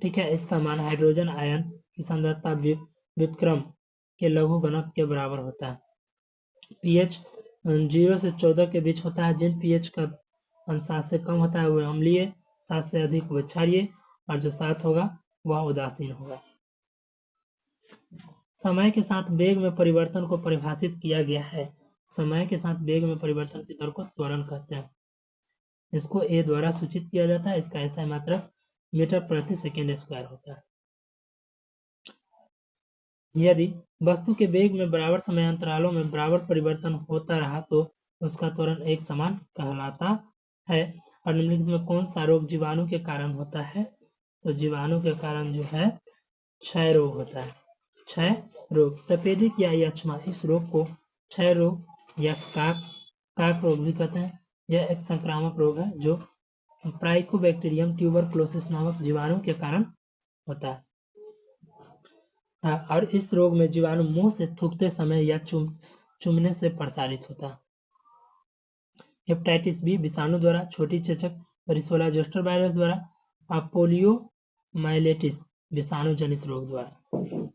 ठीक है, इसका मान हाइड्रोजन आयन की सांद्रता व्युत्क्रम के लघुगणक के बराबर होता है। पीएच 0 से 14 के बीच होता है। जिन पीएच का अंश 7 से कम होता है वह अम्लीय, 7 से अधिक वह क्षारीय, और जो 7 होगा वह उदासीन होगा। समय के साथ वेग में परिवर्तन को परिभाषित किया गया है। समय के साथ वेग में परिवर्तन की दर को त्वरण कहते हैं। इसको ए द्वारा सूचित किया जाता है। इसका SI मात्रक मीटर प्रति सेकेंड स्क्वायर होता है। यदि वस्तु के वेग में बराबर समय अंतरालों में बराबर परिवर्तन होता रहा तो उसका त्वरण एक समान कहलाता है। और निम्नलिखित में कौन सा रोग जीवाणु के कारण होता है? तो जीवाणु के कारण जो है क्षय रोग होता है। क्षय रोग, तपेदिक या यक्ष्मा, इस रोग को क्षय रोग या काक रोग भी कहते हैं। यह एक संक्रामक रोग है जो ट्राइकोबैक्टीरियम ट्यूबरक्लोसिस नामक जीवाणु के कारण होता है। और इस रोग में जीवाणु मुंह से थूकते समय या चूमने से प्रसारित होता है। हेपेटाइटिस बी विषाणु द्वारा, छोटी चेचक वैरिसोला जोस्टर वायरस द्वारा, और पोलियोमाइलिटिस विषाणु जनित रोग द्वारा।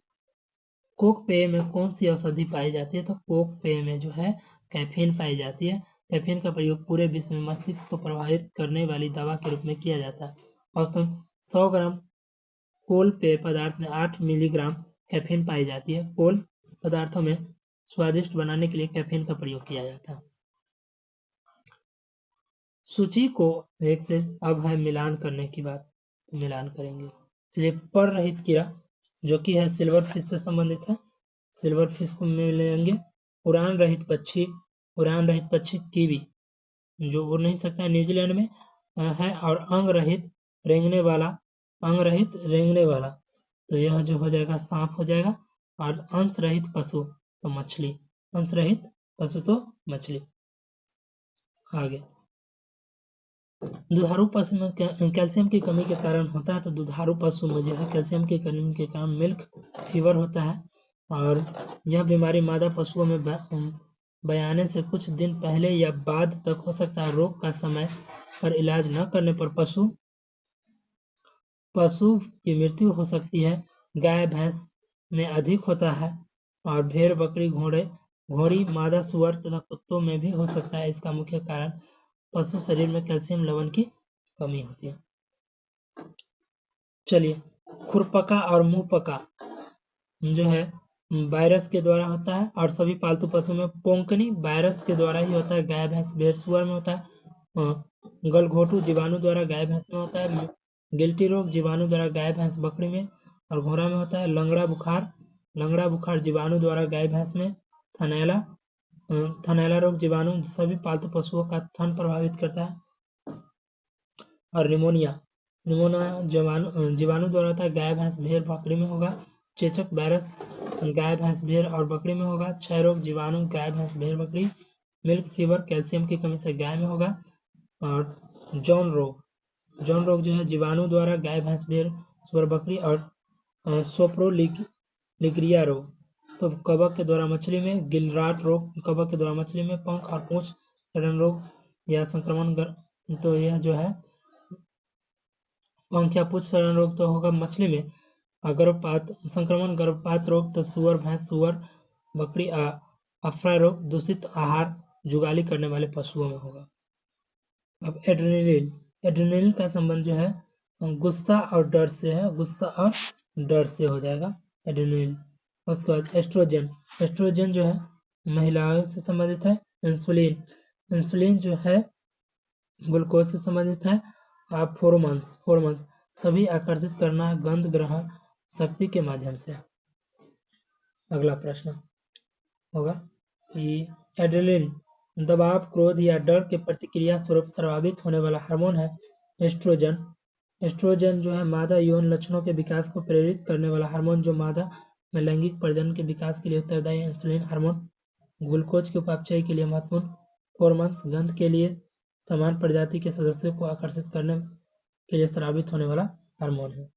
कोक पेय में कौन सी औषधि पाई जाती है? तो कोक पेय में जो है कैफीन पाई जाती है। कैफीन का प्रयोग पूरे विश्व में मस्तिष्क को प्रभावित करने वाली दवा के रूप में किया जाता है। औसतन 100 ग्राम कोल पेय पदार्थ में 8 मिलीग्राम कैफीन पाई जाती है। कोल पदार्थों में स्वादिष्ट बनाने के लिए कैफीन का प्रयोग किया जाता है। सूची को एक से अब है मिलान करने की बात, तो मिलान करेंगे। चलिए, पर रहित कीड़ा जो कि है सिल्वर फिश से संबंधित है, सिल्वर फिश को मिलेंगे। उड़ान रहित पक्षी कीवी जो उड़ नहीं सकता है, न्यूजीलैंड में है। और अंग रहित रेंगने वाला तो यह जो हो जाएगा सांप हो जाएगा। और अंश रहित पशु तो मछली, अंश रहित पशु तो मछली। आगे, दुधारू पशु में कैल्शियम की कमी के कारण होता है। तो दुधारू पशु में जो है कैल्शियम की कमी के कारण मिल्क फीवर होता है। और यह बीमारी मादा पशुओं में बयाने से कुछ दिन पहले या बाद तक हो सकता है। रोग का समय पर इलाज न करने पर पशु की मृत्यु हो सकती है। गाय भैंस में अधिक होता है और भेड़ बकरी घोड़ी मादा सुअर तथा कुत्तों में भी हो सकता है। इसका मुख्य कारण पशु शरीर में कैल्शियम लवण की कमी होती है। चलिए, खुरपका और मुंहपका जो है वायरस के द्वारा होता है। और सभी पालतू पशु में पोंकनी वायरस के द्वारा ही होता है। गाय भैंस भेड़ सुअर में होता है। गलघोटू जीवाणु द्वारा गाय भैंस में होता है। गिल्टी रोग जीवाणु द्वारा गाय भैंस बकरी में और घोड़ा में होता है। लंगड़ा बुखार जीवाणु द्वारा गाय भैंस में। थनैला रोग जीवाणु सभी पालतू पशुओं का थन प्रभावित करता है। और निमोनिया जीवाणु द्वारा होता है। गाय भैंस भेड़ बकरी में होगा। चेचक वायरस गाय भैंस भेड़ और बकरी में होगा। क्षय रोग जीवाणु गाय भैंस भेड़ बकरी। मिल्क फीवर कैल्शियम की कमी से गाय में होगा। और जॉन रोग जो है जीवाणु द्वारा गाय भैंस भेड़ सुअर बकरी। और सोप्रोलिग्रिया रोग तो कवक के द्वारा मछली में। गिलराट रोग कवक के द्वारा मछली में। पंख और पूंछ सड़न रोग या संक्रमण तो यह जो है पंख या पूंछ सड़न रोग तो होगा मछली में। संक्रमण गर्भपात रोग तो सुअर भैंस सुअर बकरी। अफरा रोग दूषित आहार जुगाली करने वाले पशुओं में होगा। अब एड्रेनलिन का संबंध जो है गुस्सा और डर से है। गुस्सा और डर से हो जाएगा एड्रेनलिन। उसके बाद एस्ट्रोजन जो है महिलाओं से संबंधित है। इंसुलिन जो है ग्लूकोज से संबंधित है। और फोरमोन्स सभी आकर्षित करना गंध ग्रहण शक्ति के माध्यम से। अगला प्रश्न होगा कि एड्रेनलिन दबाव क्रोध या डर के प्रतिक्रिया स्वरूप स्रावित होने वाला हार्मोन है। एस्ट्रोजन जो है मादा यौन लक्षणों के विकास को प्रेरित करने वाला हार्मोन जो मादा में लैंगिक प्रजनन के विकास के लिए उत्तरदायी है। इंसुलिन हार्मोन ग्लूकोज के उपापचय के लिए महत्वपूर्ण। फोरमोन्स गंध के लिए समान प्रजाति के सदस्यों को आकर्षित करने के लिए स्रावित होने वाला हार्मोन है।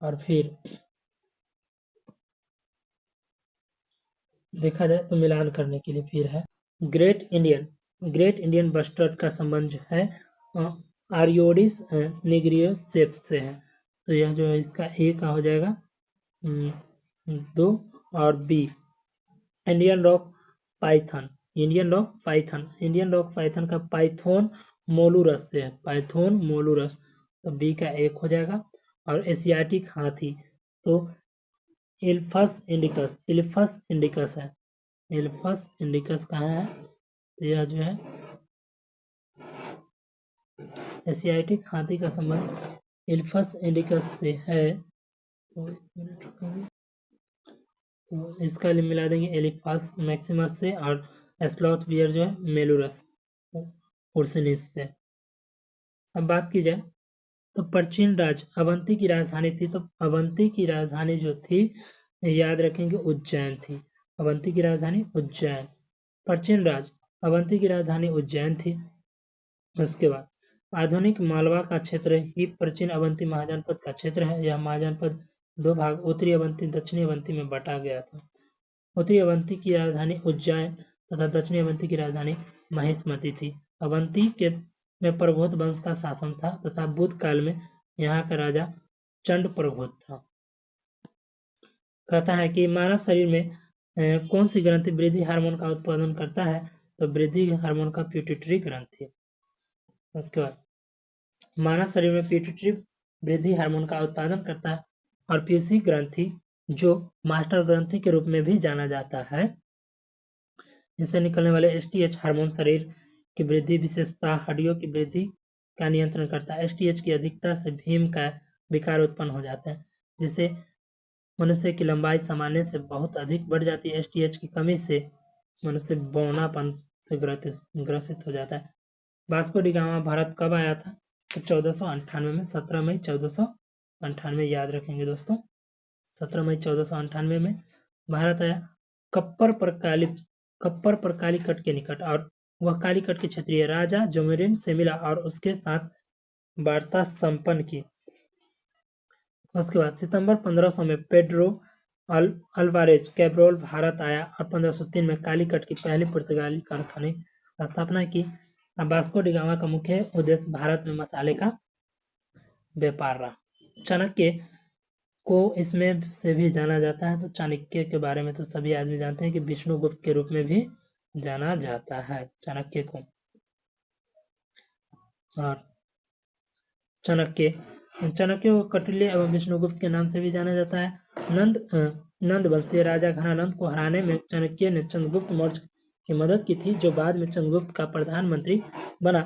और फिर देखा जाए तो मिलान करने के लिए फिर है ग्रेट इंडियन बस्टर्ड का संबंध है आरियोडिस निग्रियोसेप्स से है। तो यह जो है इसका ए का हो जाएगा 2 और B Indian rock python. Indian rock python, Indian rock python का पाइथन मोलुरस से है, पाइथन मोलुरस, तो बी का 1 हो जाएगा। और एशियाटिक हाथी तो इल्फस इंडिकस, इल्फस इंडिकस है, इल्फस इंडिकस कहाँ है, तो यह जो है एशियाटिक हाथी का संबंध इल्फस इंडिकस से है। तो इसका मिला देंगे एलिफास मैक्सिमस से, और स्लॉथ बियर जो है मेलुरस उर्सिनिस से। अब बात की जाए तो प्राचीन राज्य अवंती की राजधानी थी, तो अवंती की राजधानी जो थी याद रखेंगे उज्जैन थी, अवंती की राजधानी उज्जैन। प्राचीन राज्य अवंती की राजधानी उज्जैन थी। उसके बाद आधुनिक मालवा का क्षेत्र ही प्राचीन अवंती महाजनपद का क्षेत्र है। यह महाजनपद 2 भाग उत्तरी अवंती दक्षिणी अवंती में बांटा गया था। उत्तरी अवंती की राजधानी उज्जैन तथा दक्षिणी अवंती की राजधानी महिष्मती थी। अवंती के में प्रघोत वंश का शासन था तथा बुद्ध काल में यहाँ का राजा चंड प्रघोत था। कहता है कि मानव शरीर में कौन सी ग्रंथि वृद्धि हार्मोन का उत्पादन करता है, तो वृद्धि हार्मोन का पिट्यूटरी ग्रंथि। उसके बाद मानव शरीर में पिट्यूटरी वृद्धि हार्मोन का उत्पादन करता है, और पीयूसी ग्रंथि जो मास्टर ग्रंथि के रूप में भी जाना जाता है, इससे निकलने वाले एसटीएच हार्मोन शरीर की वृद्धि विशेषता हड्डियों की वृद्धि का नियंत्रण करता है। एसटीएच की अधिकता से भीम का विकार उत्पन्न हो जाता है, जिससे मनुष्य की लंबाई सामान्य से बहुत अधिक बढ़ जाती है। एसटीएच की कमी से मनुष्य बौनापन से ग्रसित हो जाता है। वास्को डी गामा भारत कब आया था, तो 1498 में, 17 मई 1498 याद रखेंगे दोस्तों, 17 मई 1498 में भारत आया। कप्पर पर कालीकट के निकट, और वह कालीकट के क्षेत्रीय राजा जोमेरिन से मिला और उसके साथ वार्ता संपन्न की। उसके बाद सितंबर 1500 में पेड्रो अल्वारेज कैब्रोल भारत आया और 1503 में कालीकट की पहली पुर्तगाली कारखाने स्थापना की। वास्को डी गामा का मुख्य उद्देश्य भारत में मसाले का व्यापार रहा। चाणक्य को इसमें से भी जाना जाता है, तो चाणक्य के बारे में तो सभी आदमी जानते हैं कि विष्णुगुप्त के रूप में भी जाना जाता है चाणक्य को। और चाणक्य को कौटिल्य एवं विष्णुगुप्त के नाम से भी जाना जाता है। नंद वंशीय राजा घनानंद को हराने में चाणक्य ने चंद्रगुप्त मौर्य की मदद की थी, जो बाद में चंद्रगुप्त का प्रधानमंत्री बना।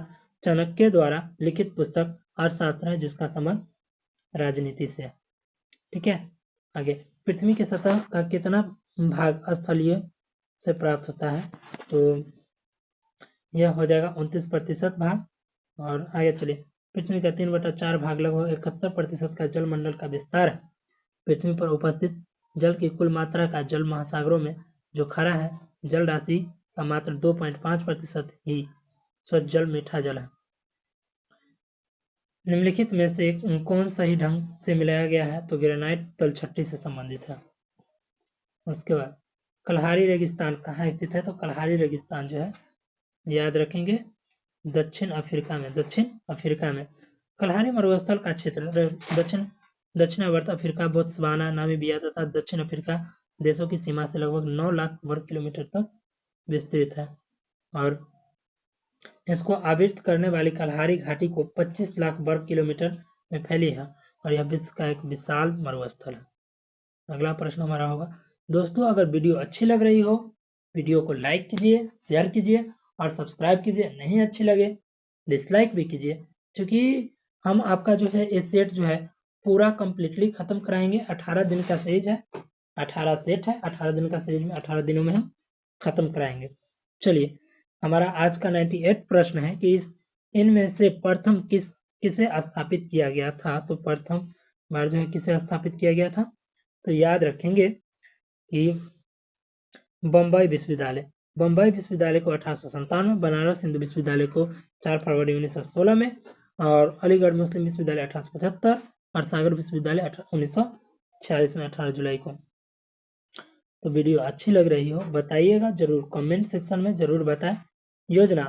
चाणक्य द्वारा लिखित पुस्तक अर्थशास्त्र है, जिसका संबंध राजनीति से। ठीक है, आगे पृथ्वी के सतह का कितना भाग स्थलीय से प्राप्त होता है, तो यह हो जाएगा 29% भाग। और आगे चलिए, पृथ्वी का 3/4 भाग लगभग 71% का जलमंडल का विस्तार है। पृथ्वी पर उपस्थित जल की कुल मात्रा का जल महासागरों में जो खरा है, जल राशि का मात्र 2.5% ही स्वच्छ जल मीठा जल है। निम्नलिखित में से कौन सही ढंग से मिलाया गया है, तो ग्रेनाइट तलछट्टी से संबंधित है। उसके बाद कलहारी रेगिस्तान कहाँ स्थित है, तो कलहारी रेगिस्तान जो है याद रखेंगे दक्षिण अफ्रीका में। कलहारी मरुस्थल का क्षेत्र दक्षिणावर्त अफ्रीका, बोत्सवाना, नामीबिया तथा दक्षिण अफ्रीका देशों की सीमा से लगभग 9 लाख वर्ग किलोमीटर तक विस्तृत है, और इसको आवृत करने वाली कलहारी घाटी को 25 लाख वर्ग किलोमीटर में फैली है, और यह विश्व का एक विशाल मरुस्थल है। अगला प्रश्न हमारा होगा, दोस्तों अगर वीडियो अच्छी लग रही हो, वीडियो को लाइक कीजिए, शेयर कीजिए और सब्सक्राइब कीजिए। नहीं अच्छी लगे डिसलाइक भी कीजिए, क्योंकि हम आपका जो है ये सेट जो है पूरा कंप्लीटली खत्म कराएंगे। 18 दिन का सीरीज है, 18 सेट है, 18 दिन का सीरीज में 18 दिनों में हम खत्म कराएंगे। चलिए, हमारा आज का 98 प्रश्न है कि इनमें से प्रथम किसे स्थापित किया गया था, तो प्रथम बार जो है किसे स्थापित किया गया था, तो याद रखेंगे कि बम्बई विश्वविद्यालय को 1857 में, बनारस हिंदू विश्वविद्यालय को 4 फरवरी 1916 में, और अलीगढ़ मुस्लिम विश्वविद्यालय 1875 और सागर विश्वविद्यालय 1946 में 18 जुलाई को। तो वीडियो अच्छी लग रही हो बताइएगा जरूर, कमेंट सेक्शन में जरूर बताएं। योजना,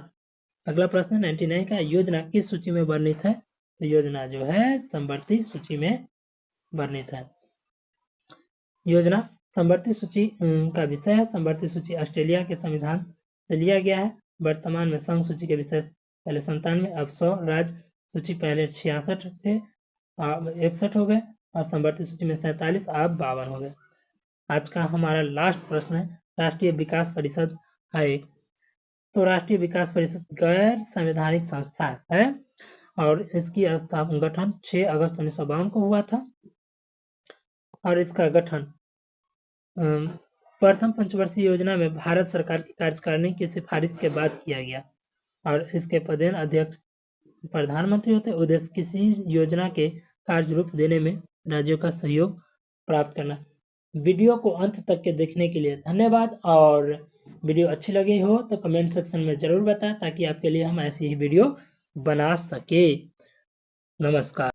अगला प्रश्न 99 का, योजना किस सूची में वर्णित है, तो योजना जो है समवर्ती सूची में वर्णित है। योजना संवर्ती सूची का विषय है। संवर्ती सूची ऑस्ट्रेलिया के संविधान से लिया गया है। वर्तमान में संघ सूची के विषय पहले 97, अब 100 राज्य सूची पहले 66 थे, अब 61 हो गए, और संवर्ती सूची में 47, अब 52 हो गए। आज का हमारा लास्ट प्रश्न है, राष्ट्रीय विकास परिषद है एक। तो राष्ट्रीय विकास परिषद गैर संवैधानिक संस्था है और इसकी गठन 6 अगस्त 1952 को हुआ था और इसका गठन प्रथम पंचवर्षीय योजना में भारत सरकार की कार्यकारिणी की सिफारिश के बाद किया गया और इसके प्रदेश अध्यक्ष प्रधानमंत्री होते। उद्देश्य किसी योजना के कार्य रूप देने में राज्यों का सहयोग प्राप्त करना। वीडियो को अंत तक के देखने के लिए धन्यवाद, और वीडियो अच्छी लगी हो तो कमेंट सेक्शन में जरूर बताएं ताकि आपके लिए हम ऐसी ही वीडियो बना सके। नमस्कार।